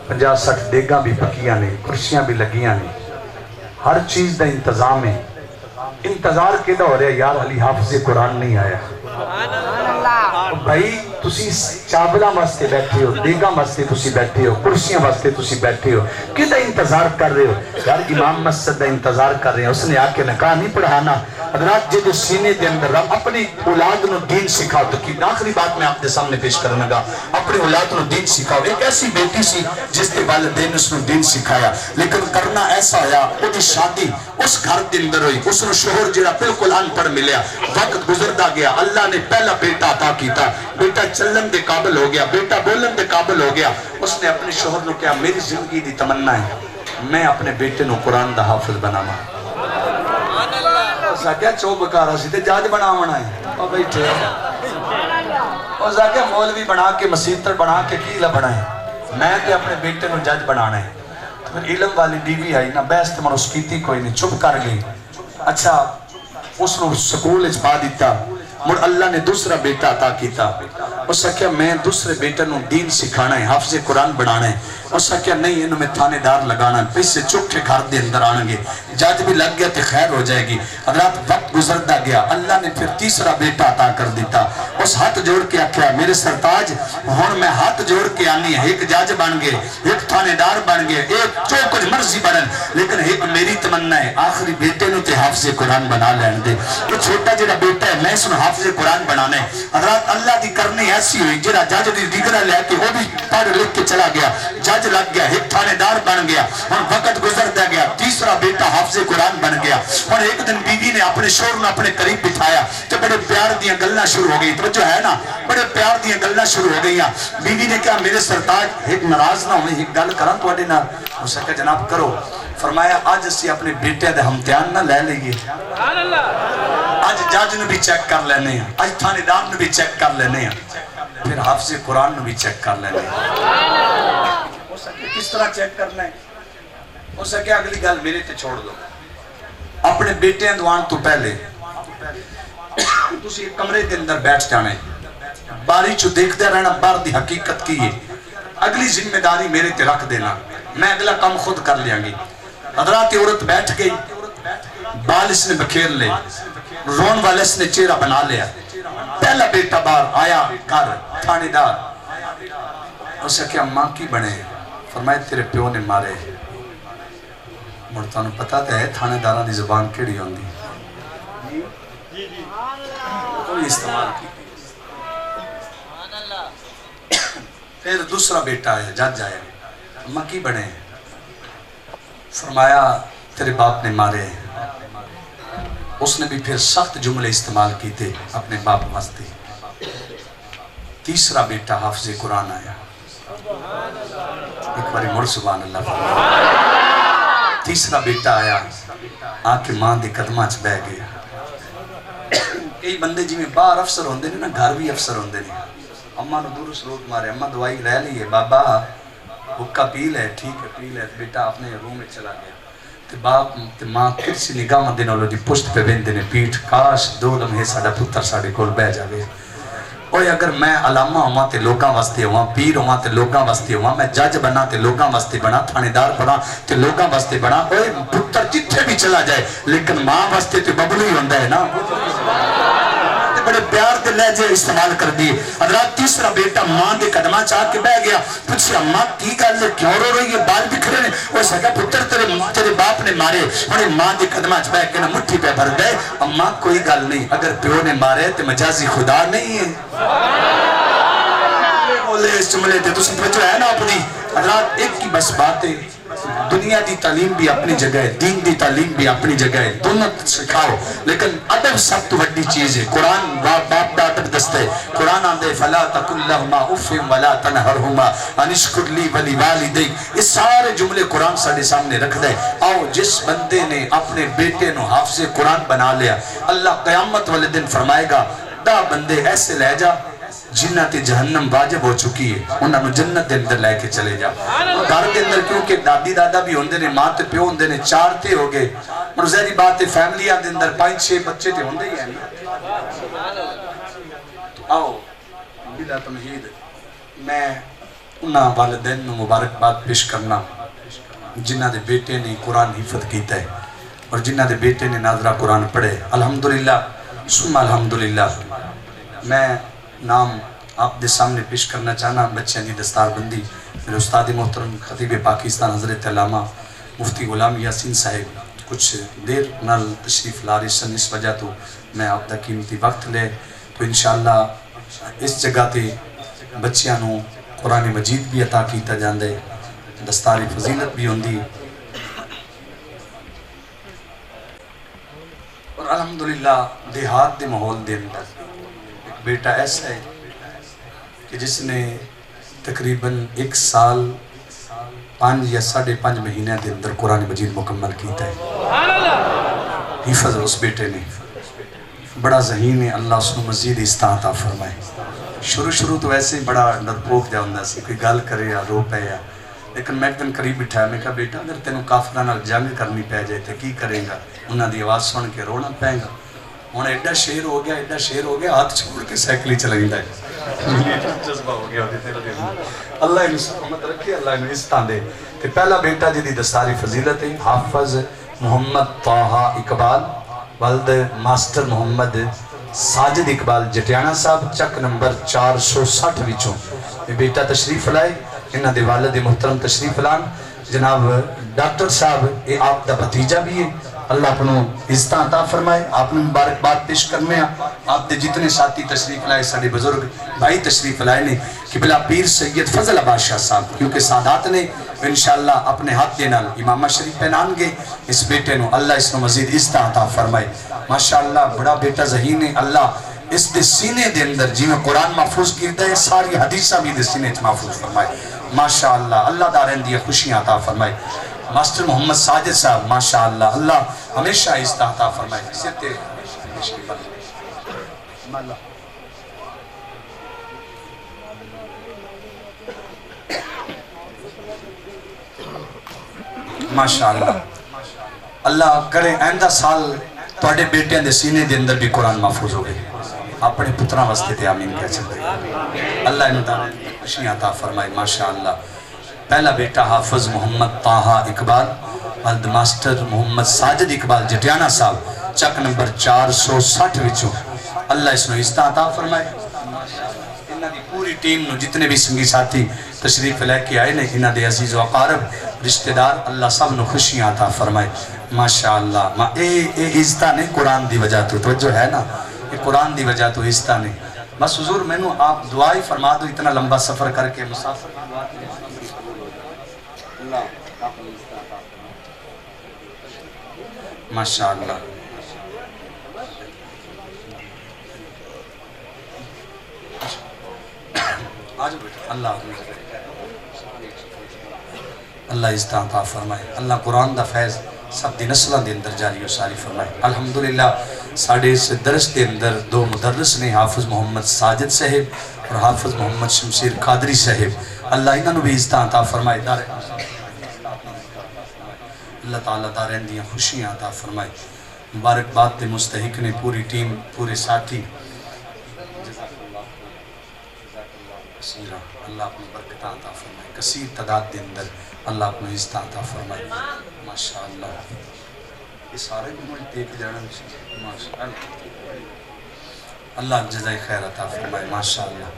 50-60 دیگاں بھی پکیاں نے, کرسیاں بھی لگیاں نے, ہر چیز دا انتظام ہے. انتظار کیدا ہو رہا ہے یار علی حافظ قرآن نہیں آیا. بھائی تسی چاولاں واسطے بیٹھے ہو, دیگاں واسطے تسی بیٹھے ہو, کرسیاں واسطے تسی بیٹھے ہو, کیدا انتظار کر رہے ہو؟ یار امام مسجد دا انتظار کر رہے ہیں. اس نے آ کے نکاح نہیں پڑھانا, حضرات جے سینے دے اندر رب اپنی اولاد نو دین سکھاؤ. تو کی آخری بات میں آپ دے سامنے پیش کرنا گا, اپنی اولاد نو دین سکھاؤ. ایک ایسی بیٹی سی جس کے والدین اس نو دین سکھایا, لیکن کرنا ایسا ہویا وہ دی شادی اس گھر دے اندر ہوئی, اس نو شوہر جڑا بالکل ان پڑھ ملیا. وقت گزردا گیا, اللہ نے پہلا بیٹا عطا کیتا, بیٹا چلن دے قابل ہو گیا, بیٹا بولن دے قابل ہو گیا. اس نے اپنے شوہر نو کہا میری زندگی دی تمنا ہے میں اپنے بیٹے نو قرآن دا حافظ بناواں. کیا چو بکارا سی تے جج بناونا ہے اور بیٹھے اور کیا مولوی بنا کے مسیتر بنا کے کی لبنا ہے, میں تے اپنے بیٹے نو جج بنانا ہے. پھر علم والی بیوی آئی نا, بحث تے منو کیتی کوئی نہیں, چپ کر گئی. اچھا اس نو سکول وچ پا دیتا. مڑ اللہ نے دوسرا بیٹا عطا کیتا. اس نے کہا میں دوسرے بیٹے نو دین سکھانا ہے, حافظ قرآن بنانا ہے. اس نے کہا نہیں انہوں میں تھانے دار لگانا ہے, پیسے چک کے گھر دے اندر آنیں گے, جج بھی لگ گیا تے خیر ہو جائے گی. حضرات وقت گزردا گیا, اللہ نے پھر تیسرا بیٹا عطا کر دیتا. اس ہاتھ جوڑ کے آکھیا میرے سرتاج ہن میں ہاتھ جوڑ کے آنی ہے, ایک جج بن گئے, ایک تھانے دار بن گئے, ایک جو کچھ مرضی بنن, لیکن ایک میری تمنا ہے آخری بیٹے نو تے حافظ قرآن بنا لین دے. یہ چھوٹا جڑا بیٹا ہے میں اس نو حافظ قرآن بنانا ہے. حضرات اللہ دی کرنی ایسی ہوئی, جڑا جج دی ڈگری لے کے وہ بھی پڑھ لکھ کے چلا گیا, جج لگ گیا, ایک تھانے دار بن گیا. ہن وقت گزرتا گیا, تیسرا بیٹا حافظ قرآن بن گیا. ہن ایک دن بیوی نے اپنے شوہر نو اپنے قریب بٹھایا تے بڑے پیار دیاں گلاں شروع ہو گئی. توجہ ہے نا, بڑے پیار دیاں گلاں شروع ہو گئیاں. بیوی نے کہا میرے سرتاج ایک ناراض نہ ہوئے, ایک گل کراں تواڈے نال. اس نے کہا جناب کرو. فرمایا آج اسی اپنے بیٹے دے امتحان نہ لے لئیے, آج جج نو بھی چیک کر لینے ہیں, آج تھانے دار نو بھی چیک کر لینے ہیں, پھر حافظ قرآن نو بھی چیک کر لینے ہیں. کس طرح چیک کرنا ہے؟ اس نے کہا اگلی گل میرے تے چھوڑ دو, اپنے بیٹے دوان تو پہلے تسی ایک کمرے دے اندر بیٹھ جانا ہے, باری چو دیکھتے رہنا باہر دی حقیقت کی ہے, اگلی ذمہ داری میرے تے رکھ دینا, میں اگلا کام خود کر لیا گی. حضرات عورت بیٹھ گئی, بال اس نے بکھیر لے, رون والے اس نے چہرہ بنا لیا. پہلا بیٹا باہر آیا گھر, تھانے دار. اس نے کہا ماں کی بنے؟ فرمایا تیرے پیو نے مارے. مرتانو پتا تے ہے تھانے داراں دی زبان کیڑی ہوندی, کوئی استعمال کی. پھر دوسرا بیٹا آیا, جج آیا, ماں کی بنے؟ فرمایا تیرے باپ نے مارے. اس نے بھی پھر سخت جملے استعمال کیتے اپنے باپ واسطے. تیسرا بیٹا حافظ قرآن آیا, ایک باری مڑ سبحان اللہ فرمایا. تیسرا بیٹا آیا, آ کے ماں دے قدماں چ بہ گیا. کئی بندے جی میں باہر افسر ہوندے نے نا, گھر بھی افسر ہوندے نے. اماں نو دور سلوٹ مارے, اماں دوائی لے لیے, بابا حکا پی لے, ٹھیک ہے پی لے. بیٹا اپنے روم میں چلا گیا. تے باپ تے ماں کسی نگاہ دے نال دی پشت پہ ویندے نے, پیٹھ کاش دو لمحے ساڈا پتر ساڈے کول بہ جاوے. اوے اگر میں علامہ ہواں تے لوکاں واسطے ہواں, پیر ہواں تے لوکاں واسطے ہواں, میں جج بنا تے لوکاں واسطے بنا, تھانے دار بنا تے لوکاں واسطے بنا. اوے پتر جتھے بھی چلا جائے لیکن ماں واسطے تے ببلو ہی ہوندا ہے نا. بڑے پیار دے لہجے استعمال کر دیے. حضرات تیسرا بیٹا ماں دے قدماں چاہ کے بہ گیا. پوچھا ماں کی گل ہے, کیوں رو رہی ہے, بال بکھرے نے؟ وہ سکا پتر تیرے باپ نے مارے. انہیں ماں دے قدماں چاہ بہ کے نا مٹھی پہ بھر گئے. اماں کوئی گل نہیں, اگر پیو نے مارے تو مجازی خدا نہیں ہے. بولے اس جملے تے تسی توجہ ہے نا اپنی. حضرات ایک کی بس بات ہے, دنیا دی تعلیم بھی اپنی جگہ ہے, دین دی تعلیم بھی اپنی جگہ ہے, دونوں سکھاؤ, لیکن ادب سب تو بڑی چیز ہے. قرآن باپ دا ادب دستا ہے. قرآن آندے فلا تقل لهما اف ولا تنهرهما ان اشکر لی ولوالدیک. یہ سارے جملے قرآن سارے سامنے رکھدا ہے. آؤ جس بندے نے اپنے بیٹے نو حافظ قرآن بنا لیا, اللہ قیامت والے دن فرمائے گا 10 بندے ایسے لے جا جنہ تے جہنم واجب ہو چکی ہے, انہاں نو جنت دے اندر لے کے چلے جا. گھر دے اندر کیونکہ دادی دادا بھی ہوندے نے, ماں تے پیو ہوندے نے, 4 تے ہو گئے. اور ظاہری بات ہے فیملیاں دے اندر 5-6 بچے تے ہوندے ہی ہیں. تو آؤ بلا تمہید میں انہاں والدین نو مبارکباد پیش کرنا جنہ دے بیٹے نے قرآن حفظ کیتا ہے اور جنہ دے بیٹے نے ناظرہ قرآن پڑھے. الحمدللہ ثم الحمدللہ. میں نام آپ دے سامنے پیش کرنا چاہنا بچیاں دی دستار بندی میرے استاد محترم خطیب پاکستان حضرت علامہ مفتی غلام یاسین صاحب کچھ دیر نال تشریف لا رہی سن، اس وجہ تو میں آپ دا قیمتی وقت لے تو انشاءاللہ اس جگہ تے بچیاں نو قرآن مجید بھی عطا کیتا جاندے، دستاری فضیلت بھی ہوندی، اور الحمدللہ دیہات دے ماحول دے اندر ایک بیٹا ایسا ہے کہ جس نے تقریباً 1 سال 5 یا 5.5 مہینے دے اندر قرآن مجید مکمل کیتا ہے۔ حفظ اس بیٹے نے بڑا ذہین ہے، اللہ اس کو مزید استعطا فرمائے۔ شروع تو ویسے ہی بڑا ڈرپوک جا ہوندا سی، کوئی گل کرے یا رو پے یا، لیکن میں ایک دن قریب بٹھایا، میں کہا بیٹا اگر تینوں کافراں نال جنگ کرنی پے جائے تے کی کرے گا؟ انہاں دی آواز سن کے رونا پے گا۔ ہن ایڈا شیر ہو گیا ہاتھ چھوڑ کے سائیکل ہی چلائندا ہے۔ جذبہ ہو گیا اللہ انہوں سلامت رکھے، اللہ انہوں استعان دے۔ کہ پہلا بیٹا جدی دستاری فضیلت ہے حافظ محمد طاہا اقبال، والد ماسٹر محمد ساجد اقبال جٹیانہ صاحب، چک نمبر 460 وچوں یہ بیٹا تشریف لائے۔ انہاں دے والد محترم تشریف لان جناب ڈاکٹر صاحب، یہ آپ دا بھتیجا بھی ہے، اللہ اپنوں عزتاں عطا فرمائے۔ آپ نے مبارکباد پیش کرنے ہیں، آپ دے جتنے ساتھی تشریف لائے، ساڑھے بزرگ بھائی تشریف لائے نے، قبلہ پیر سید فضل عباس شاہ صاحب، کیونکہ سادات نے انشاءاللہ اپنے ہاتھ دینا امامہ شریف پہنان گے اس بیٹے نو، اللہ اس نو مزید عزتاں عطا فرمائے۔ ماشاءاللہ بڑا بیٹا ذہین ہے، اللہ اس دے سینے دے اندر جی میں قرآن محفوظ کیتا ہے، ساری حدیثہ بھی دے سینے محفوظ فرمائے۔ ماشاءاللہ اللہ دارین دی خوشیاں عطا فرمائے۔ ماسٹر محمد ساجد صاحب ماشاءاللہ اللہ ہمیشہ عزتاں عطا فرمائے۔ ماشاءاللہ اللہ کرے آئندہ سال توڑے بیٹیاں دے سینے دے اندر بھی قرآن محفوظ ہو گئے، اپنے پتران واسطے تے آمین کہہ چلتے، اللہ انہوں دارین دی خوشیاں عطا فرمائے۔ ماشاءاللہ پہلا بیٹا حافظ محمد طاہا اقبال، والد ماسٹر محمد ساجد اقبال جٹیانہ صاحب، چک نمبر 460 وچوں اللہ اس نو عزتاں عطا فرمائے۔ انہاں دی پوری ٹیم نو جتنے بھی سنگی ساتھی تشریف لے کے آئے نے، انہاں دے عزیز و اقارب رشتہ دار، اللہ سب نو خوشیاں عطا فرمائے۔ ماشاءاللہ اے عزتاں نے قرآن دی وجہ تو، توجہ ہے نا، یہ قرآن دی وجہ تو عزتاں نے۔ بس حضور میں نو آپ دعائی فرما دو، اتنا لمبا سفر کر کے مسافر کی دعا کی اللہ آپ نے عزتاں عطا فرمائے۔ ماشاءاللہ اللہ عزتاں عطا فرمائے، اللہ قرآن دا فیض سب دی نسلہ دے اندر جاری و ساری فرمائے۔ الحمدللہ ساڑھے اس درس دے اندر 2 مدرس نے، حافظ محمد ساجد صاحب اور حافظ محمد شمشیر قادری صاحب، اللہ انہوں نے بھی عزتاں عطا فرمائے۔ اللہ تعالیٰ دارین دیاں خوشیاں عطا فرمائے۔ مبارکباد دے مستحق نے پوری ٹیم، پورے ساتھی، اللہ اپنی برکتاں عطا فرمائے، کثیر تعداد دے اندر اللہ اپنی عزتاں عطا فرمائے۔ ماشاءاللہ یہ سارے بھی مجھے دیکھ جانا ماشاءاللہ اللہ جزائے خیر عطا فرمائے۔ ماشاءاللہ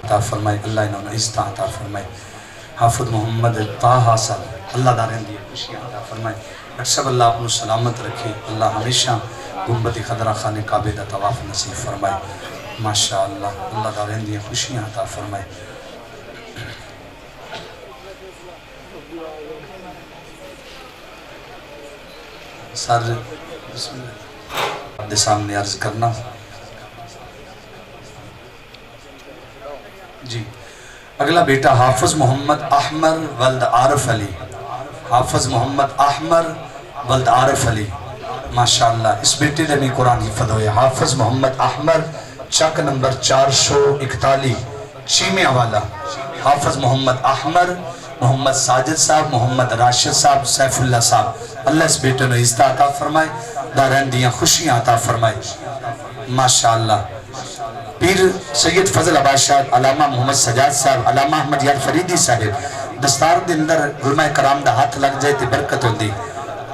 عطا فرمائے، اللہ انہوں نے عزتاں عطا فرمائے۔ حافظ محمد طاہا صاحب، اللہ دارین دی خوشیاں عطا فرمائے۔ اکثر اللہ اپنو سلامت رکھے، اللہ ہمیشہ گنبد خضرہ خانہ کعبہ دا طواف نصیب فرمائے۔ ماشاءاللہ اللہ دارین دی خوشیاں عطا فرمائے۔ سر بسم اللہ آپ دے سامنے عرض کرنا جی۔ اگلا بیٹا حافظ محمد احمر ولد عارف علی، حافظ محمد احمر ولد عارف علی، ماشاءاللہ اس بیٹے نے بھی قرآن حفظ ہوئے۔ حافظ محمد احمر، چک نمبر 441 چیمیں والا، حافظ محمد احمر، محمد ساجد صاحب، محمد راشد صاحب، سیف اللہ صاحب، اللہ اس بیٹے نے عزت عطا فرمائے، دارین دیاں خوشیاں عطا فرمائے۔ ماشاءاللہ پیر سید فضل عباس شاہ، علامہ محمد سجاد صاحب، علامہ احمد یار فریدی صاحب، دستار دے اندر علماء کرام دا ہاتھ لگ جائے تے برکت ہوندی۔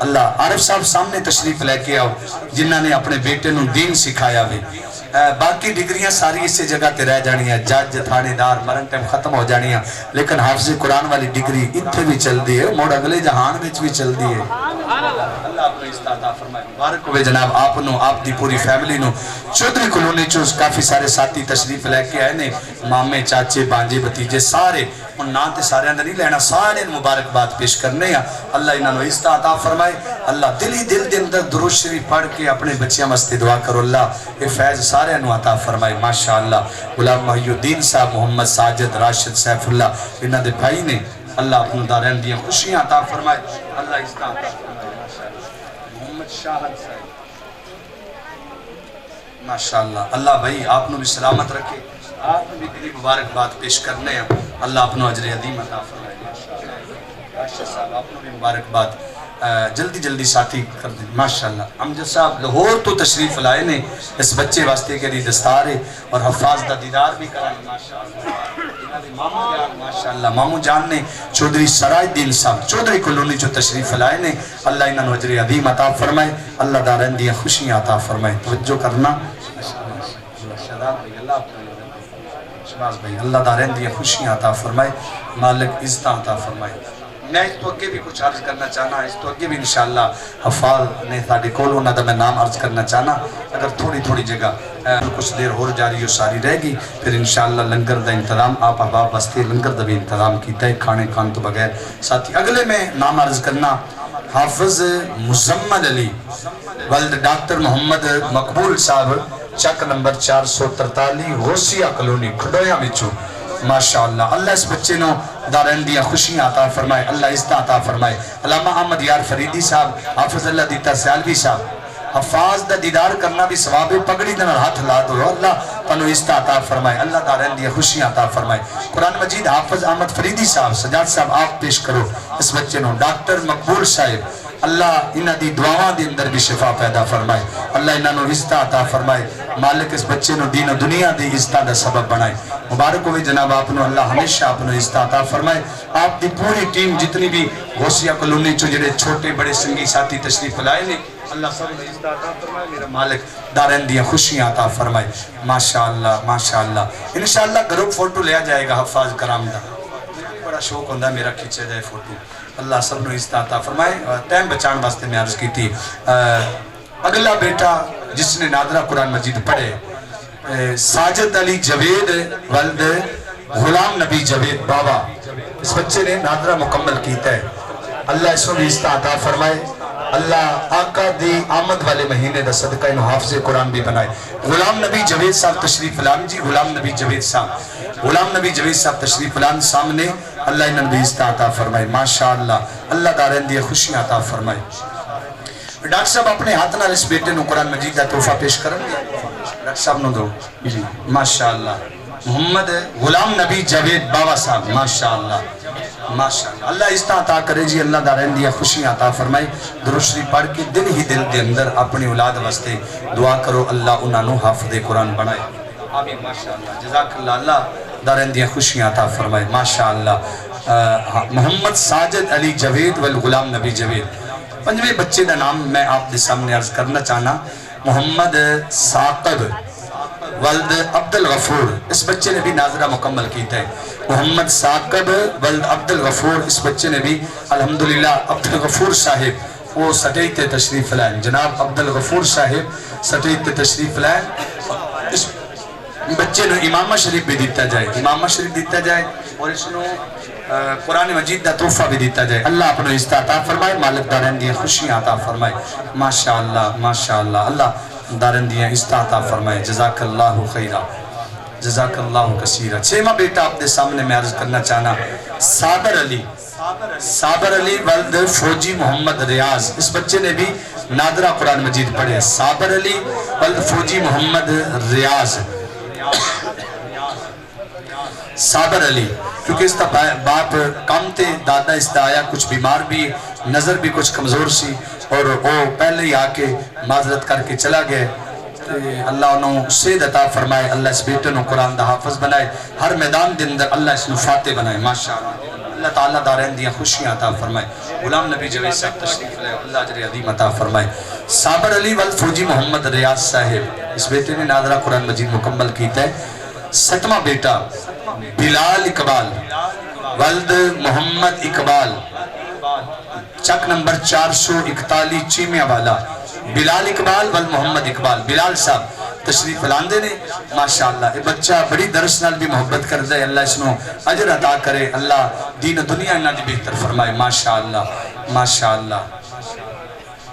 اللہ عارف صاحب سامنے تشریف لے کے آؤ، جنہاں نے اپنے بیٹے نو دین سکھایا ہوئے، باقی ڈگریاں ساری اسی جگہ تے رہ جانی ہیں، جج تھانے دار مرن ٹائم ختم ہو جانی ہیں، لیکن حافظ قرآن والی ڈگری اتھے بھی چل دی ہے، موڑ اگلے جہان وچ بھی چل دی ہے۔ اللہ آپ نے استعداد فرمائے، مبارک ہوئے جناب آپ نو، آپ دی پوری فیملی نو۔ چودھری کلونی چوز کافی سارے ساتھی تشریف لے کے آئے نے، مامے چاچے بانجے بتیجے سارے، ان نام تے سارے اندر نہیں لینا، سارے مبارکباد پیش کرنے ہیں۔ اللہ انہاں نو استعداد فرمائے، اللہ دلی دل دے اندر درود شریف پڑھ کے اپنے بچیاں واسطے دعا کرو، اللہ یہ فیض سارے انو عطا فرمائے۔ ماشاءاللہ غلام محی الدین صاحب، محمد ساجد، راشد، سیف اللہ، انہاں دے بھائی نے، اللہ اپنے دارین دیاں خوشیاں عطا فرمائے، اللہ استعداد فرمائے۔ محمد شاہد صاحب ماشاءاللہ، اللہ بھائی آپ نے بھی سلامت رکھے، آپ نے بھی دلی مبارکباد پیش کرنے ہیں، اللہ اپنا اجر عظیم عطا فرمائے۔ راشد صاحب آپ نے بھی مبارکباد جلدی جلدی ساتھی کر دیں۔ ماشاءاللہ امجد صاحب لاہور تو تشریف لائے نے، اس بچے واسطے کے لیے دستار ہے اور حفاظ دا دیدار بھی کرائیں۔ ماشاءاللہ مامو جان نے چودھری سرائے الدین صاحب چودھری کلونی جو تشریف لائے نے، اللہ انہاں نو اجر عظیم عطا فرمائے، اللہ دارین دیاں خوشیاں عطا فرمائے۔ توجہ کرنا شباز بھائی، اللہ دارین دیاں خوشیاں عطا فرمائے، مالک عزت عطا فرمائے۔ میں اس تو اگے بھی کچھ عرض کرنا چاہنا، اس تو اگے بھی انشاءاللہ حفاظ نے ساڑھے کول ہونا دا میں نام عرض کرنا چاہنا، اگر تھوڑی تھوڑی جگہ کچھ دیر اور جاری ہو ساری رہ گی، پھر انشاءاللہ لنگر دا انتظام آپ احباب واسطے لنگر دا بھی انتظام کیتا ہے، کھانے کھان تو بغیر ساتھی۔ اگلے میں نام عرض کرنا حافظ مزمل علی ولد ڈاکٹر محمد مقبول صاحب، چک نمبر 443 غوثیہ کلونی کھڈویا وچوں، ماشاءاللہ اللہ اس بچے نو دارین دیاں خوشیاں عطا فرمائے، اللہ عزت عطا فرمائے۔ علامہ احمد یار فریدی صاحب، حافظ اللہ دیتا سیالوی صاحب، حفاظ دا دیدار کرنا بھی ثواب ہے، پگڑی دن ہاتھ لا دو، اللہ تنو عزت عطا فرمائے، اللہ دارین دیاں خوشیاں عطا فرمائے۔ قرآن مجید حافظ احمد فریدی صاحب، سجاد صاحب آپ پیش کرو اس بچے نو۔ ڈاکٹر مقبول صاحب، اللہ انہاں دی دعاواں دے اندر بھی شفا پیدا فرمائے، اللہ انہاں نو عزت عطا فرمائے، مالک اس بچے نو دین و دنیا دی عزت دا سبب بنائے۔ مبارک ہوئے جناب آپ نو، اللہ ہمیشہ آپ نو عزت عطا فرمائے۔ آپ دی پوری ٹیم جتنی بھی غوثیہ کلونی چو جڑے چھوٹے بڑے سنگی ساتھی تشریف لائے نے، اللہ سب نے عزت عطا فرمائے، میرا مالک دارین دیاں خوشیاں عطا فرمائے۔ ماشاءاللہ ماشاءاللہ، انشاءاللہ گروپ فوٹو لیا جائے گا حفاظ کرام دا، بڑا شوق ہوندہ میرا کھچے جائے فوٹو، اللہ سب نے عزت عطا فرمائے۔ ٹائم بچان واسطے میں عرض کی تھی، اگلا بیٹا جس نے نادرہ قرآن مجید پڑھے، ساجد علی جوید ولد غلام نبی جوید بابا، اس بچے نے نادرہ مکمل کیتا ہے، اللہ اس نے عزت عطا فرمائے، اللہ آقا دی آمد والے مہینے دا صدقہ انہوں حافظ قرآن بھی بنائے۔ غلام نبی جوید صاحب تشریف لان جی، غلام نبی جوید صاحب، غلام نبی جوید صاحب تشریف لان سامنے، اللہ انہوں نے عزت عطا فرمائے، ماشاءاللہ اللہ دارین دی خوشیاں عطا فرمائے۔ ڈاکٹر صاحب اپنے ہاتھ نال اس بیٹے نو قرآن مجید دا تحفہ پیش کریں گے، ڈاکٹر صاحب نو دو جی، ماشاءاللہ محمد غلام نبی جوید بابا صاحب، ماشاءاللہ ماشاءاللہ اللہ عزت عطا کرے جی، اللہ دارین دیا خوشیاں عطا فرمائے۔ درود شریف پڑھ کے دل ہی دل دے اندر اپنی اولاد واسطے دعا کرو، اللہ انہاں نو حافظ قرآن بنائے، آمین ماشاءاللہ، جزاک اللہ، اللہ دارین دیا خوشیاں عطا فرمائے، ماشاءاللہ۔ محمد ساجد علی جوید والغلام نبی جوید، پنجویں بچے دا نام میں آپ دے سامنے عرض کرنا چاہنا، محمد ثاقب ولد عبدالغفور، اس بچے نے بھی ناظرہ مکمل کیتا ہے، محمد ثاقب ولد عبدالغفور، اس بچے نے بھی الحمدللہ عبدالغفور صاحب وہ سٹیت تشریف لائن، جناب عبدالغفور صاحب سٹیت تشریف لائن، اس بچے نے امامہ شریف بھی دیتا جائے، امامہ شریف دیتا جائے اور اس نے قرآن مجید دا تحفہ بھی دیتا جائے، اللہ اپنے عزت عطا فرمائے، مالک دارین دیا خوشیاں عطا فرمائے، ماشاءاللہ ماشاءاللہ اللہ دارین دیا عزت عطا فرمائے، جزاک اللہ خیرہ جزاک اللہ کثیرہ۔ چھیمہ بیٹا آپ دے سامنے میں عرض کرنا چاہنا، صابر علی، صابر علی ولد فوجی محمد ریاض، اس بچے نے بھی نادرہ قرآن مجید پڑھے، صابر علی ولد فوجی محمد ریاض، صابر علی، کیونکہ اس کا باپ کام تے، دادا اس دا آیا کچھ بیمار بھی، نظر بھی کچھ کمزور سی، اور وہ پہلے ہی آکے معذرت کر کے چلا گئے، اللہ انہوں سید عطا فرمائے، اللہ اس بیٹے نو قرآن دا حافظ بنائے، ہر میدان دے اندر اللہ اس نو فاتح بنائے، ماشاءاللہ اللہ تعالیٰ دارین دیا خوشیاں عطا فرمائے۔ غلام نبی جوید صاحب تشریف لے، اللہ اجر عظیم عطا فرمائے۔ صابر علی ولد فوجی محمد ریاض صاحب، اس بیٹے نے ناظرہ قرآن مجید مکمل کیتا ہے۔ 7واں بیٹا بلال اقبال ولد محمد اقبال، چک نمبر 441 چیمیہ والا، بلال اقبال ولد محمد اقبال، بلال صاحب تشریف لاندے نے ماشاءاللہ۔ یہ بچہ بڑی درس نال بھی محبت کرتا ہے، اللہ اس نو اجر عطا کرے، اللہ دین دنیا انہاں دی بہتر فرمائے ماشاءاللہ ماشاءاللہ۔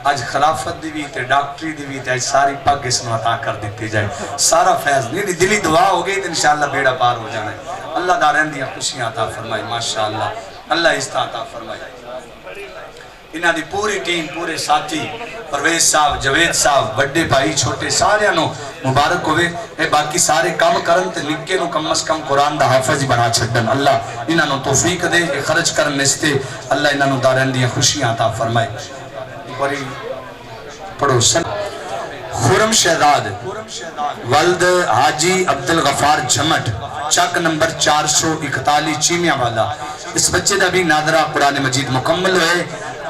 آج خلافت دی بھی تے ڈاکٹری دی بھی تے آج ساری پاک اس نو عطا کر دیتی جائے، سارا فیض نہیں دلی دعا ہو گئی تو انشاءاللہ بیڑا پار ہو جانا ہے۔ اللہ دارین دیا خوشیاں عطا فرمائے ماشاءاللہ، اللہ عزت عطا فرمائے۔ انہاں دی پوری ٹیم، پورے ساتھی، پرویز صاحب، جوید صاحب، بڑے بھائی چھوٹے سارے نو مبارک ہوئے۔ اے باقی سارے کام کرن تے نکے نو کم از کم قرآن دا حافظ بنا چھڈن، اللہ انہاں نو توفیق دے، اے خرچ کرن نستے اللہ انہاں نو دارین دیا خوشیاں عطا فرمائے۔ بڑی پڑھو سن خورم شہزاد ولد حاجی عبدالغفار جھمٹ، چک نمبر 441 چیمیہ والا، اس بچے دا بھی ناظرہ قرآن مجید مکمل ہوئے۔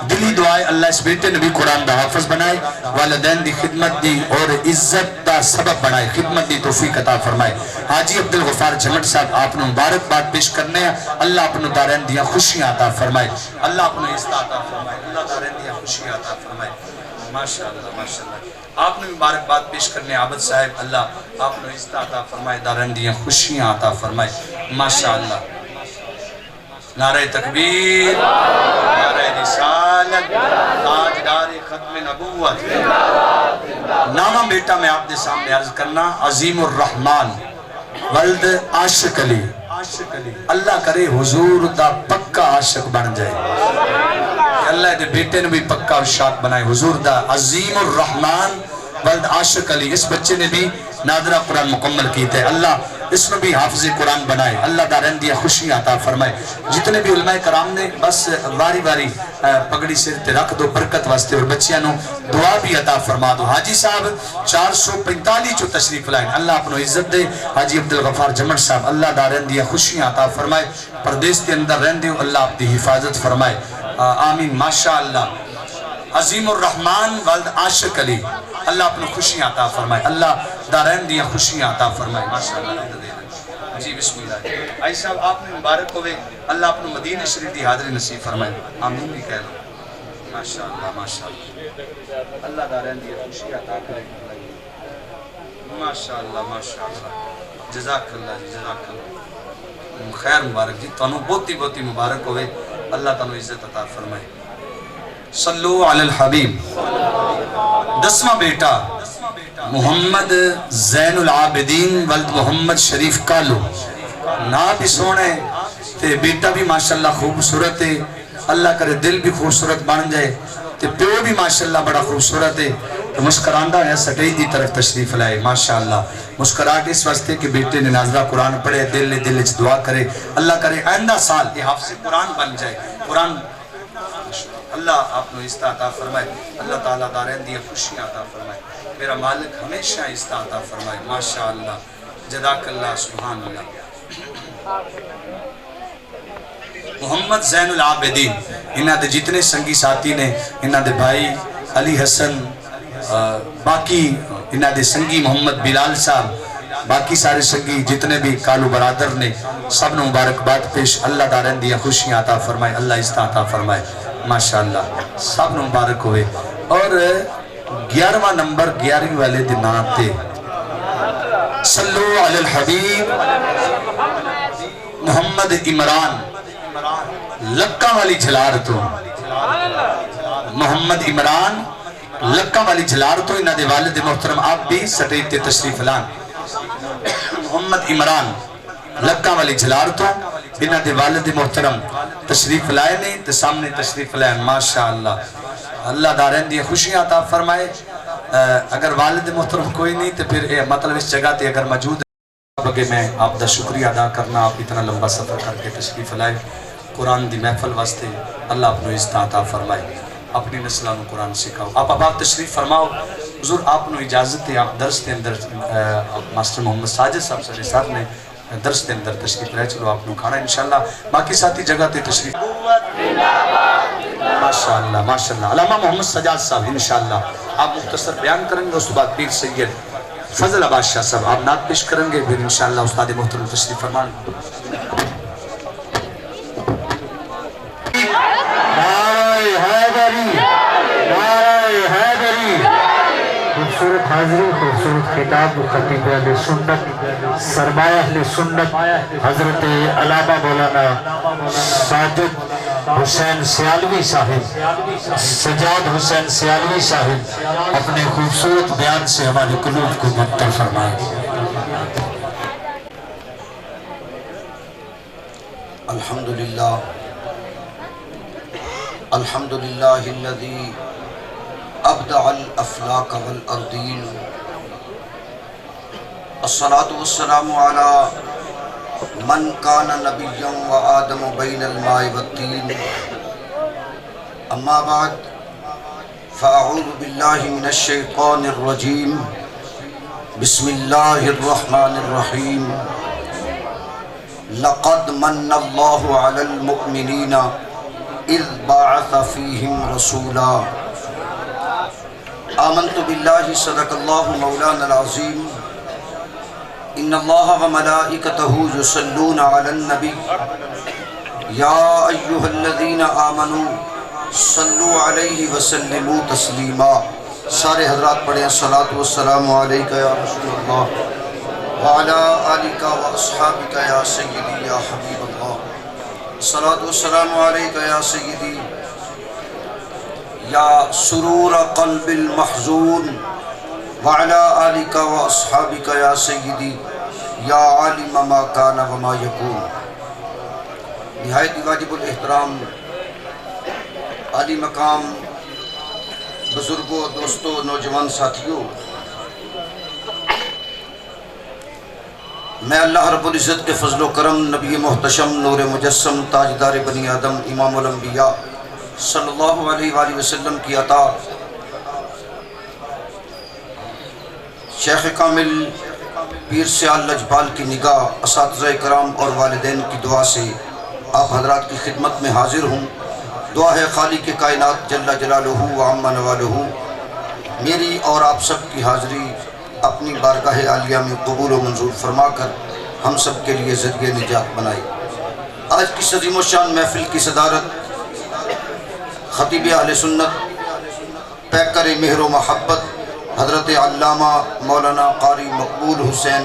دلی دعائے اللہ اس بیٹے نے بھی قرآن دا حافظ بنائے، والدین دی خدمت دی اور عزت دا سبب بنائے، خدمت دی توفیق عطا فرمائے۔ حاجی عبدالغفار جھمٹ صاحب آپ نے مبارک بات پیش کرنے ہیں، اللہ اپنے دارین دیا خوشیاں عطا فرمائے، اللہ اپنے عزت عطا فرمائے، اللہ دارین دیا خوشیاں عطا فرمائے ماشاءاللہ ماشاءاللہ۔ آپ نے مبارک بات پیش کرنے عابد صاحب، اللہ آپ نے عزت عطا فرمائے، دارین دیا خوشیاں عطا فرمائے ماشاءاللہ۔ نعرہ تکبیر، نعرہ رسالت، تاجدار ختم نبوت۔ نامہ بیٹا میں آپ دے سامنے عرض کرنا عظیم الرحمن ولد عاشق علی، اللہ کرے حضور دا پکا عاشق بن جائے، اللہ دے بیٹے نے بھی پکا عاشق بنائے، حضور دا عظیم الرحمن ولد عاشق علی۔ اس بچے نے بھی ناظرہ قرآن مکمل کیتے ہیں، اللہ اس نے بھی حافظ قرآن بنائے، اللہ دارین دیا خوشیاں عطا فرمائے۔ جتنے بھی علماء کرام نے بس واری واری پگڑی سر تے رکھ دو برکت واسطے، اور بچیاں نو دعا بھی عطا فرما دو۔ حاجی صاحب 445 چو تشریف لائیں، اللہ اپنو عزت دے۔ حاجی عبدالغفار جھمٹ صاحب اللہ دارین دیا خوشیاں عطا فرمائے، پردیس کے اندر رہن دیو، اللہ آپ دی حفاظت فرمائے آمین ماشاءاللہ۔ عظیم الرحمن ولد عاشق علی، اللہ اپنی خوشیاں عطا فرمائے، اللہ دارین دیا خوشیاں عطا فرمائے ماشاءاللہ۔ جی بسم اللہ۔ آئی صاحب آپ نے مبارک ہوئے، اللہ اپنے مدینہ شریف دی حاضری نصیب فرمائے آمین بھی کہہ لو ماشاءاللہ ماشاءاللہ۔ اللہ دارین دیا خوشیاں عطا کرے ماشاءاللہ ماشاءاللہ۔ جزاک اللہ جی جزاک اللہ، خیر مبارک جی، تانوں بہتی بہتی مبارک ہوئے، اللہ تانوں عزت عطا فرمائے۔ صلو علی الحبیب۔ 10واں بیٹا محمد زین العابدین ولد محمد شریف کالو، نا بھی سونے تے بیٹا بھی ماشاءاللہ خوبصورت ہے، اللہ کرے دل بھی خوبصورت بن جائے تے پیو بھی ماشاءاللہ بڑا خوبصورت ہے، تو مسکراندہ ہے سٹائی دی طرف تشریف لائے ماشاءاللہ۔ مسکراہٹ اس واسطے کہ بیٹے نے ناظرہ قرآن پڑھے، دل دعا کرے، اللہ کرے آئندہ سال یہ حافظ قرآن بن جائے، قرآن اللہ آپ نے عزت عطا فرمائے، اللہ تعالیٰ دارین دیا خوشیاں عطا فرمائے، میرا مالک ہمیشہ عزت عطا فرمائے ماشاءاللہ جزاک اللہ سبحان اللہ۔ محمد زین العابدین، انہاں دے جتنے سنگی ساتھی نے، انہاں دے بھائی علی حسن، باقی انہاں دے سنگی محمد بلال صاحب، باقی سارے سنگی جتنے بھی کالو برادر نے، سب نے مبارکباد پیش، اللہ دارین دیا خوشیاں عطا فرمائے، اللہ عزت عطا فرمائے ماشاءاللہ، سب نے مبارک ہوئے۔ اور 11واں نمبر 11ویں والے دن آتے، صلو علی الحبیب محمد عمران لکہ والی جھلار تو، محمد عمران لکہ والی جھلار تو، انہاں دے والد محترم آپ بھی سٹیج تے تشریف لان۔ محمد عمران لکہ والی جھلار تو، انہاں دے والد محترم تشریف لائے نے تے سامنے تشریف لائے ماشاءاللہ، اللہ دارین دی خوشیاں عطا فرمائے۔ اگر والد محترم کوئی نہیں تو پھر مطلب اس جگہ تے اگر موجود ہے، بگے میں آپ دا شکریہ ادا کرنا، آپ اتنا لمبا سفر کر کے تشریف لائے قرآن دی محفل واسطے، اللہ اپنو عزت عطا فرمائے، اپنی نسلانو قرآن سکھاؤ۔ آپ اب تشریف فرماؤ، حضور آپ نو اجازت ہے، آپ درس دے اندر ماسٹر محمد ساجد صاحب صاحب نے درس دے اندر تشریف رہ، چلو آپ نو کھانا انشاءاللہ، باقی ساتھی جگہ تے تشریف انشاءاللہ ماشاءاللہ علامہ محمد سجاد صاحب انشاءاللہ آپ مختصر بیان کریں گے، اس کے بعد پیر سید فضل عباس شاہ صاحب آپ نعت پیش کریں گے، پھر انشاءاللہ استاد محترم تشریف فرمان. خوبصورت حاضری، خوبصورت خطاب خطیب اہل سنت سرمایہ اہل سنت حضرت علامہ مولانا ساجد حسین سیالوی صاحب، سجاد حسین سیالوی صاحب اپنے خوبصورت بیان سے ہمارے قلوب کو معطر فرمائیں. الحمدللہ الحمدللہ الذی ابدع الافلاک والارضین، الصلاة والسلام علی من کان نبیا وآدم بین الماء والطین، اما بعد فاعوذ باللہ من الشیطان الرجیم، بسم اللہ الرحمن الرحیم. لقد من اللہ علی المؤمنین اذ بعث فیہم رسولا. آمنت باللہ صدق اللہ مولانا العظیم. ان اللہ وملائکتہ یصلون علی النبی یا ایہا الذین آمنوا صلوا علیہ وسلموا تسلیما. سارے حضرات پڑھیں الصلاۃ والسلام علیک یا رسول اللہ وعلی آلک واصحابک یا سیدی یا حبیب اللہ. الصلاۃ والسلام علیک یا سیدی یا سرور قلب المحزون وعلی آلک واصحابک یا سیدی یا عالم ما کان وما یکون. نہایت واجب الاحترام عالی مقام بزرگوں، دوستوں، نوجوان ساتھیوں، میں اللہ رب العزت کے فضل و کرم، نبی محتشم، نور مجسم، تاجدار بنی آدم، امام الانبیاء صلی اللہ علیہ وآلہ وسلم کی عطا، شیخ کامل پیر سیال لجپال کی نگاہ، اساتذہ کرام اور والدین کی دعا سے آپ حضرات کی خدمت میں حاضر ہوں. دعا ہے خالق کائنات جل جلالہ و عم نوالہ میری اور آپ سب کی حاضری اپنی بارگاہ عالیہ میں قبول و منظور فرما کر ہم سب کے لیے ذریعہ نجات بنائے. آج کی عظیم الشان محفل کی صدارت خطیب اہل سنت، پیکر مہر و محبت حضرت علامہ مولانا قاری مقبول حسین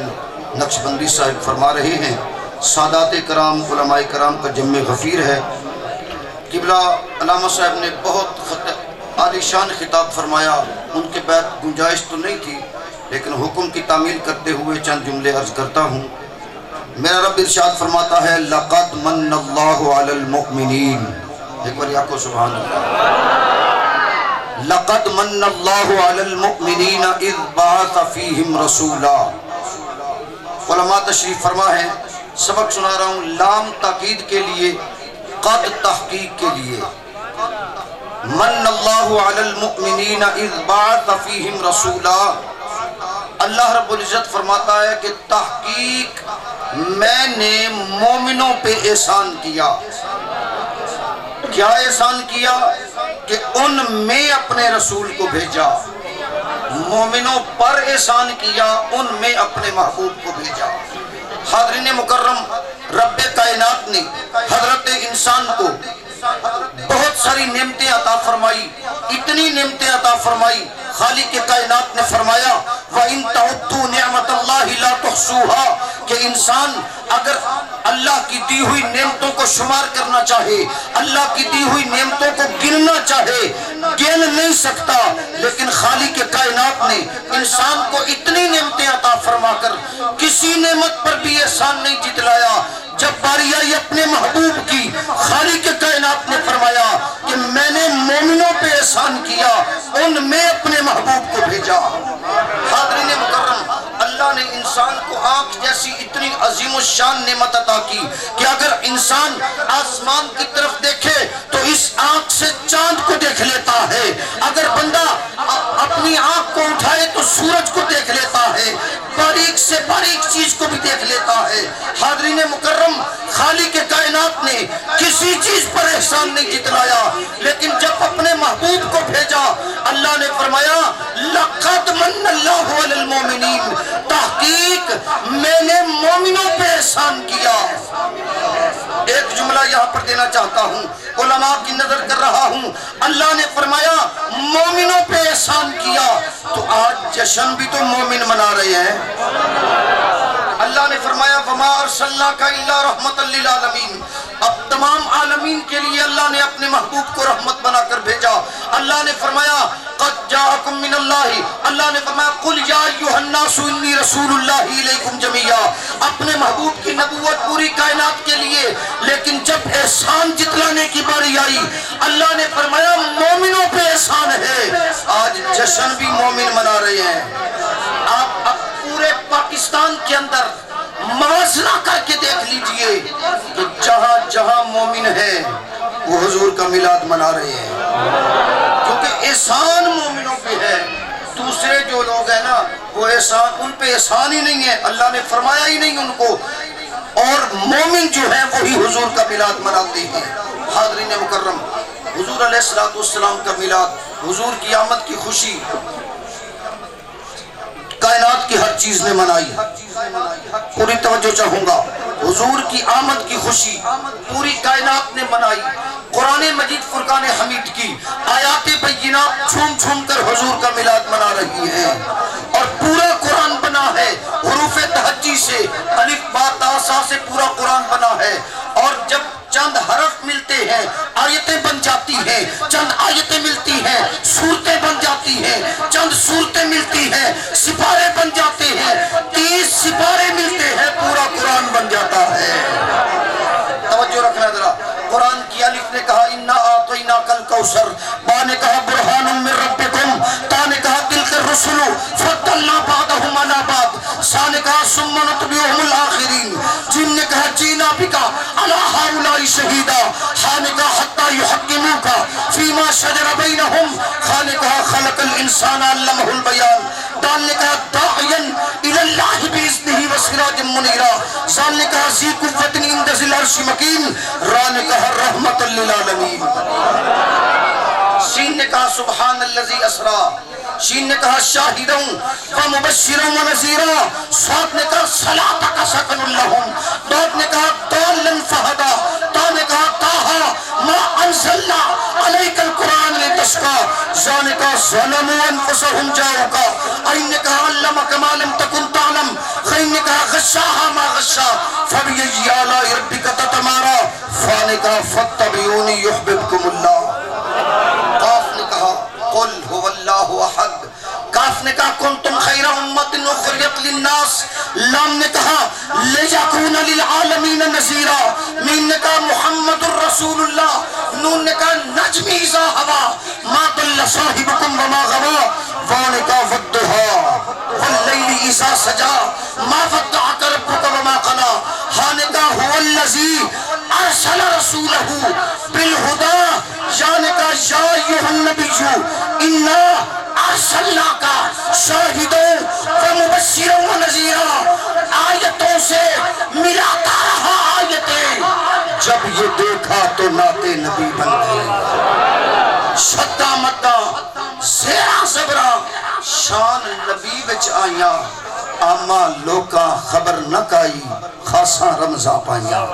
نقشبندی صاحب فرما رہے ہیں. سادات کرام، علماء کرام کا جمع غفیر ہے. قبلہ علامہ صاحب نے بہت عالی شان خطاب فرمایا، ان کے بعد گنجائش تو نہیں تھی، لیکن حکم کی تعمیل کرتے ہوئے چند جملے عرض کرتا ہوں. میرا رب ارشاد فرماتا ہے لقد من اللہ علی المؤمنین. ایک بار آکو سبحان اللہ. لقد من اللہ علی المؤمنین اذ بعث فیہم رسولا. علماء تشریف فرما ہے، سبق سنا رہا ہوں لام تاکید کے لیے، قد تحقیق کے لیے. من اللہ علی المؤمنین اذ بعث فیہم رسولا. اللہ رب العزت فرماتا ہے کہ تحقیق میں نے مومنوں پہ احسان کیا. کیا احسان کیا؟ کہ ان میں اپنے رسول کو بھیجا. مومنوں پر احسان کیا، ان میں اپنے محبوب کو بھیجا. حاضرین مکرم، رب کائنات نے حضرت انسان کو بہت ساری نعمتیں عطا فرمائی، اتنی نعمتیں عطا فرمائی. خالق کائنات نے فرمایا وَإِن تَعُدُّوا نِعْمَةَ اللَّهِ لَا تُحْصُوهَا، کہ انسان اگر اللہ کی دی ہوئی نعمتوں کو شمار کرنا چاہے، اللہ کی دی ہوئی نعمتوں کو گننا چاہے، گن نہیں سکتا. لیکن خالق کائنات نے انسان کو اتنی نعمتیں عطا فرما کر کسی نعمت پر بھی احسان نہیں جتلایا. جب باری آئی اپنے محبوب کی، خالق کائنات نے فرمایا کہ میں نے مومنوں پہ احسان کیا، ان میں اپنے محبوب کو بھیجا. حاضرین مکرم، اللہ نے انسان کو آنکھ جیسی اتنی عظیم الشان نعمت عطا کی کہ اگر انسان آسمان کی طرف دیکھے تو اس آنکھ سے چاند کو دیکھ لیتا ہے. اگر بندہ اپنی آنکھ کو اٹھائے تو سورج کو دیکھ لیتا ہے، باریک سے باریک چیز کو بھی دیکھ لیتا ہے. حاضرین مکرم، خالق کائنات نے کسی چیز پر احسان نہیں جتلایا، لیکن جب فرمایا لقد من اللہ علی المومنین، تحقیق میں نے مومنوں پہ احسان کیا۔ ایک جملہ یہاں پر دینا چاہتا ہوں، علماء کی نظر کر رہا ہوں، اللہ نے فرمایا مومنوں پہ احسان کیا، تو آج جشن بھی تو مومن منا رہے ہیں۔ اللہ نے فرمایا وَمَا أَرْسَلْنَاكَ إِلَّا رَحْمَةً لِّلْعَالَمِينَ، اب تمام عالمین کے لیے اللہ نے اپنے محبوب کو رحمت بنا کر بھیجا۔ اللہ نے فرمایا قَدْ جَاءَكُم مِّنَ اللَّهِ، اللہ نے فرمایا قُلْ يَا أَيُّهَا النَّاسُ إِنِّي رَسُولُ اللَّهِ إِلَيْكُمْ جَمِيعًا، اپنے محبوب کی نبوت پوری کائنات کے لیے، لیکن جب احسان جتلانے کی باری آئی اللہ نے فرمایا مومنوں پہ احسان ہے۔ آج جشن بھی مومن منا رہے ہیں۔ آپ اب پورے پاکستان کے اندر موازنہ کر کے دیکھ لیجئے کہ جہاں جہاں مومن ہے وہ حضور کا میلاد منا رہے ہیں، کیونکہ احسان مومنوں پہ ہے۔ دوسرے جو لوگ ہیں نا وہ احسان، ان پہ احسان ہی نہیں ہے، اللہ نے فرمایا ہی نہیں ان کو، اور مومن جو ہیں وہی حضور کا میلاد مناتے ہیں۔ حاضرین مکرم، حضور علیہ السلام کا میلاد، حضور کی آمد کی خوشی کائنات کی ہر چیز نے منائی۔ پوری توجہ چاہوں گا، حضور کی آمد کی خوشی پوری کائنات نے منائی۔ قرآن مجید فرقان حمید کی آیات بینات چھوم چھوم کر حضور کا میلاد منا رہی ہیں، اور پورا قرآن بنا ہے حروف تہجی سے، الف با تا سا سے پورا قرآن بنا ہے، اور جب چند حرف ملتے ہیں آیتیں بن جاتی ہیں، چند آیتیں ملتی ہیں سورتیں بن جاتی ہیں، چند سورتیں ملتی ہیں سپارے بن جاتے ہیں، 30 سپارے ملتے ہیں پورا قرآن بن جاتا ہے۔ توجہ رکھنا ذرا، قرآن کی الف نے کہا انا اعطیناک الکوثر، با نے کہا برہان من ربکم، تا نے کہا تلک الرسل فضلنا بعضهم علی بعض، سا نے کہا ثم نتبعهم الاخرین، جن نے کہا جینا بکا علی ہؤلاء شہیدا، ہا نے کہا حتی یحکموک فیما شجر بینہم، خا نے کہا خلق الانسان علمہ البیان، دال نے کہا داعیا الی اللہ باذنہ وسراجا منیرا، زال نے کہا ذی قوۃ عند ذی العرش مکین، را نے کہا رحمت للعالمین، سین نے کہا سبحان الذی اسرا، شین نے کہا شاہدا ومبشرا ونذیرا، صاد نے کہا صلاتک سکن لہم، ضاد نے کہا ضالا فہدا، تا نے کہا طٰہٰ ما انزلنا علیک القرآن لتشقی، ظا نے کہا ظلموا انفسهم جاؤک، عین نے کہا علمک ما لم تکن تعلم، غین نے کہا غشاها ما غشا، فبأی آلاء ربک تتمارا، فا نے کہا فاتبعونی یحببکم اللہ، قاف نے کہا قل هو اللہ احد، کاف نے کہا کنتم خیر امت اخرجت للناس، لام نے کہا لیکون للعالمین نذیرا، میم نے کہا محمد الرسول اللہ، نون نے کہا نجم اذا ہوا ما ضل صاحبکم وما غوا، وا نے کہا والضحی واللیل اذا سجا ما ودعک ربک وما قلا، ہا نے کہا هو الذی ارسل رسولہ بالہدی، یا نے کہا یا ایھا النبی انا ارسلناک شاہدا ومبشرا ونذیرا، آیتوں سے ملاتا رہا آیتیں، جب یہ دیکھا تو نعت نبی بن گئی، شدہ مدہ زیرہ زبرہ شان نبی وچ آئیاں، آما لوکاں خبر نہ کائی خاصاں رمضاں پائیاں۔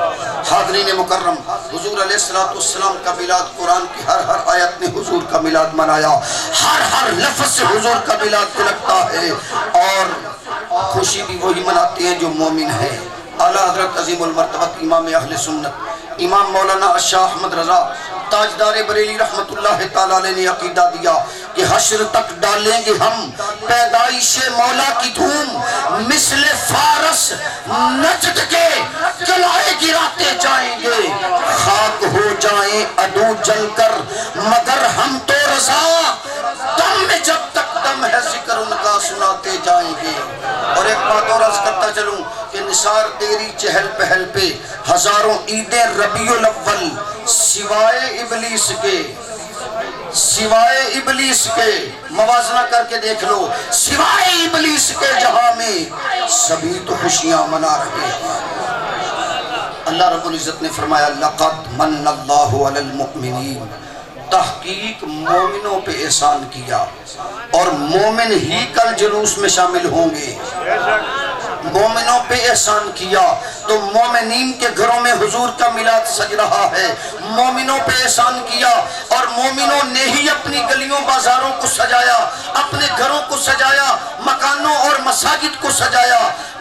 حاضرین مکرم، حضور علیہ السلام کا میلاد قرآن کی ہر آیت نے حضور کا میلاد منایا، ہر لفظ سے حضور کا میلاد تلکتا ہے، اور خوشی بھی وہی مناتے ہیں جو مومن ہے۔ اعلیٰ حضرت عظیم المرتبت امام اہل سنت امام مولانا شاہ احمد رضا تاجدار بریلی رحمت اللہ تعالیٰ علیہ نے عقیدہ دیا کہ حشر تک ڈالیں گے ہم پیدائش مولا کی دھوم، مثل فارس نجد کے قلعے گراتے جائیں گے، خاک ہو جائیں عدو جل کر مگر ہم تو رضا، دم میں جب تک دم ہے ذکر ان کا سناتے جائیں گے۔ اور ایک بات اور عرض کرتا چلوں کہ نثار تیری چہل پہل پہ ہزاروں عیدیں ربیع الاول سوائے ابلیس کے موازنہ کر کے دیکھ لو، سوائے ابلیس کے جہاں میں سبھی تو خوشیاں منا رہے ہیں۔ اللہ رب العزت نے فرمایا لقد من اللہ علی المؤمنین، تحقیق مومنوں پہ احسان کیا، اور مومن ہی کل جلوس میں شامل ہوں گے۔ مومنوں پہ احسان کیا تو مومنین کے گھروں میں حضور کا میلاد سج رہا ہے۔ مومنوں پہ احسان کیا اور مومنوں نے ہی اپنی گلیوں بازاروں کو سجایا، اپنے گھروں کو سجایا، مکانوں اور مساجد کو سجایا۔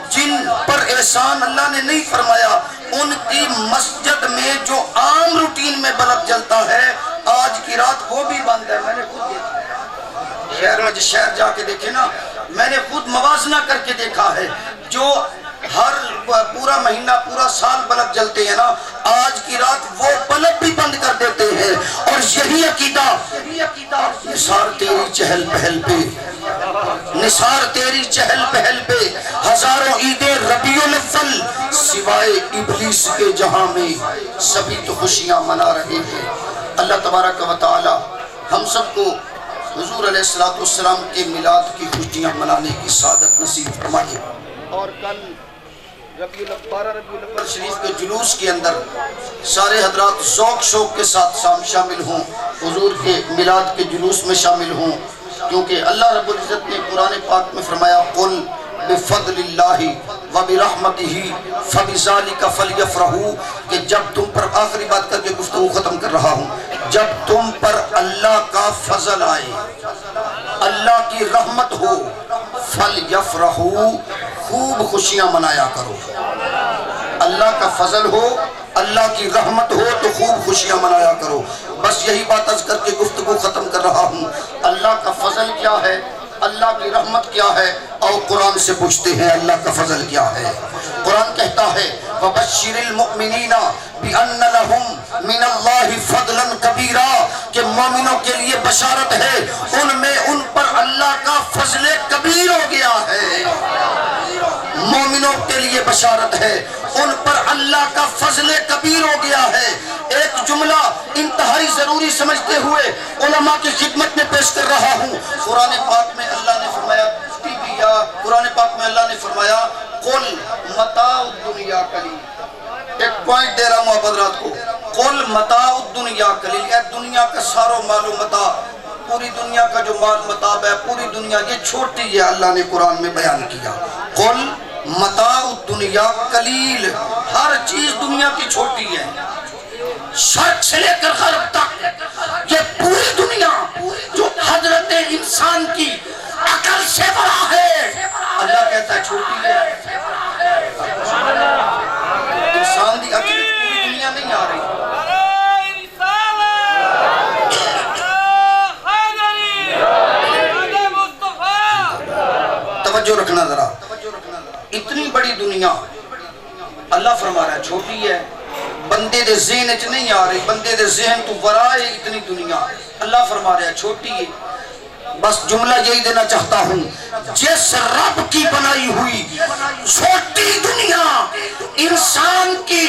جن پر احسان اللہ نے نہیں فرمایا ان کی مسجد میں جو عام روٹین میں بلب جلتا ہے آج کی رات وہ بھی بند ہے۔ میں نے خود دیکھا ہے، شہر میں شہر جا کے دیکھے نا، میں نے خود موازنہ کر کے دیکھا ہے، جو ہر پورا مہینہ پورا سال بلب جلتے ہیں نا، آج کی رات وہ بلب بھی بند کر دیتے ہیں۔ اور یہی عقیدہ نثار تیری چہل پہل پہ، نثار تیری چہل پہل پہ ہزاروں عیدیں ربیع الاول، سوائے ابلیس کے جہاں میں سبھی تو خوشیاں منا رہے ہیں۔ اللہ تبارک و تعالی ہم سب کو حضور علیہ السلام کے میلاد کی خوشیاں منانے کی سعادت نصیب فرمائے۔ اور کل ربیع الاول شریف کے جلوس کے اندر سارے حضرات ذوق شوق کے ساتھ شامل ہوں، حضور کے میلاد کے جلوس میں شامل ہوں، کیونکہ اللہ رب العزت نے قرآن پاک میں فرمایا قل بفضل اللہ وبرحمتہ فبذالک فلیفرحوا، کہ جب تم پر، آخری بات کر کے گفتگو ختم کر رہا ہوں، جب تم پر اللہ کا فضل آئے، اللہ کی رحمت ہو، فلیفرحوا، خوب خوشیاں منایا کرو۔ اللہ کا فضل ہو، اللہ کی رحمت ہو تو خوب خوشیاں منایا کرو۔ بس یہی بات عرض کر کے گفتگو ختم کر رہا ہوں۔ اللہ کا فضل کیا ہے، اللہ کی رحمت کیا ہے، اور قرآن سے پوچھتے ہیں اللہ کا فضل کیا ہے۔ قرآن کہتا ہے وَبَشِّرِ الْمُؤْمِنِينَ بِأَنَّ لَهُمْ مِنَ اللَّهِ فَضْلًا كَبِيرًا، کہ مومنوں کے لیے بشارت ہے ان پر اللہ کا فضل کبیر ہو گیا ہے۔ مومنوں کے لیے بشارت ہے ان پر اللہ کا فضل کبیر ہو گیا ہے۔ ایک جملہ انتہائی ضروری سمجھتے ہوئے علماء کی خدمت میں پیش کر رہا ہوں۔ قرآن پاک میں اللہ نے فرمایا، قرآن پاک میں اللہ نے فرمایا قل متاع الدنیا قلیل۔ ایک پوائنٹ دے رہا ہوں آپ حضرات کو، قل متاع الدنیا قلیل، اے دنیا کا سارو مال و متاع، پوری دنیا کا جو مال متاع ہے، پوری دنیا یہ چھوٹی ہے، اللہ نے قرآن میں بیان کیا۔ قل متاع الدنیا قلیل، ہر چیز دنیا کی چھوٹی ہے، شرق سے لے کر غرب تک یہ پوری دنیا جو حضرت انسان کی عقل سے بڑا ہے، اللہ کہتا ہے چھوٹی ہے۔ انسان دی عقل پوری دنیا نہیں آ رہی۔ توجہ رکھنا ذرا، اتنی بڑی دنیا اللہ فرما رہا ہے چھوٹی ہے، بندے دے ذہن اچ نہیں آ رہی، بندے دے ذہن تو ورائے اتنی دنیا، اللہ فرما رہا ہے چھوٹی ہے۔ بس جملہ یہی دینا چاہتا ہوں، جس رب کی بنائی ہوئی چھوٹی دنیا انسان کی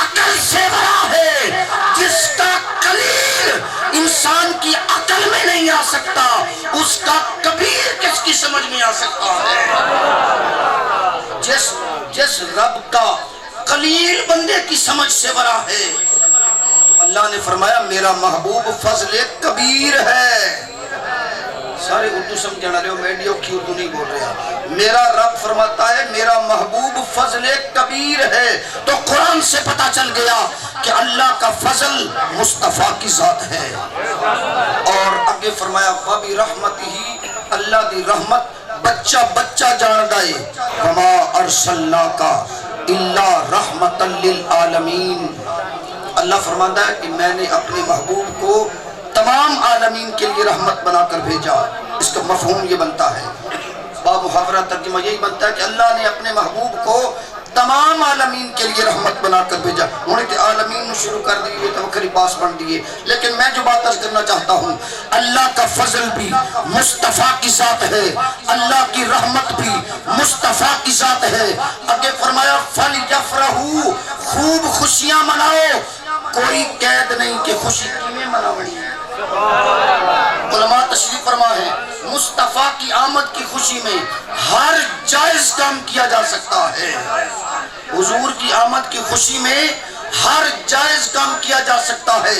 عقل سے بڑا ہے، جس کا قلیل انسان کی عقل میں نہیں آ سکتا، اس کا کبیر کس کی سمجھ میں آ سکتا ہے۔ جس رب کا قلیل بندے کی سمجھ سے بڑا ہے، اللہ نے فرمایا میرا محبوب فضل کبیر ہے۔ سارے اردو سمجھانا رہے ہو، میں ڈیوکھی اردو نہیں بول رہا۔ میرا رب فرماتا ہے میرا محبوب فضل کبیر ہے، تو قرآن سے پتا چل گیا کہ اللہ کا فضل مصطفیٰ کی ذات ہے۔ اور آگے فرمایا وَبِ رحمتہ، اللہ دی رحمت بچہ بچہ جان دائے، وَمَا أَرْسَلْنَاكَ إِلَّا رَحْمَةً لِلْعَالَمِينَ، اللہ فرماتا ہے کہ میں نے اپنے محبوب کو تمام عالمین کے لیے رحمت بنا کر بھیجا۔ اس کا مفہوم یہ بنتا ہے، باب محاورہ ترجمہ یہی بنتا ہے کہ اللہ نے اپنے محبوب کو تمام عالمین کے لیے رحمت بنا کر بھیجا۔ انہیں کہ عالمین شروع کر دیئے تو وکری باس بن دیئے، لیکن میں جو بات عرض کرنا چاہتا ہوں، اللہ کا فضل بھی مصطفیٰ کی ذات ہے، اللہ کی رحمت بھی مصطفیٰ کی ذات ہے۔ آگے فرمایا فَلْيَفْرَحُوا، خوب خوشیاں مناؤ، کوئی قید نہیں کہ خوشی کیویں مناونی ہے۔ علماء تشریف فرما ہے مصطفیٰ کی آمد کی خوشی میں ہر جائز کام کیا جا سکتا ہے۔ حضور کی آمد کی خوشی میں ہر جائز کام کیا جا سکتا ہے۔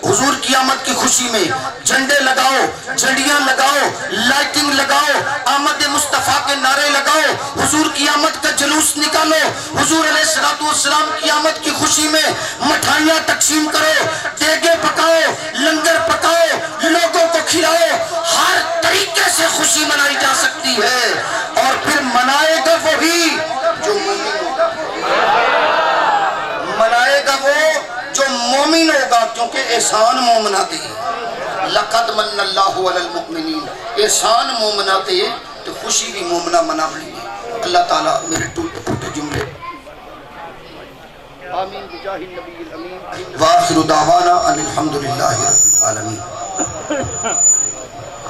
حضور کی آمد کی خوشی میں جھنڈے لگاؤ، جھنڈیاں لگاؤ، لائٹنگ لگاؤ، آمد مصطفیٰ کے نعرے لگاؤ، حضور کی آمد کا جلوس نکالو، حضور علیہ السلام کی آمد کی خوشی میں مٹھائیاں تقسیم کرو، دیگے پکاؤ، لنگر پکاؤ، لوگوں کو کھلاؤ، ہر طریقے سے خوشی منائی جا سکتی ہے، اور پھر منائے گا وہی جو مومن ہوگا، منائے گا وہ جو مومن ہوگا، کیونکہ احسان مومناتے ہیں، لقد من اللہ علی المؤمنین، احسان مومناتے ہیں تو خوشی بھی مومنہ منا بڑی ہے۔ اللہ تعالیٰ میرے ٹوٹے پھوٹے جملے آمین بجاہ النبی الامین وآخر دعوانا ان الحمدللہ رب العالمین۔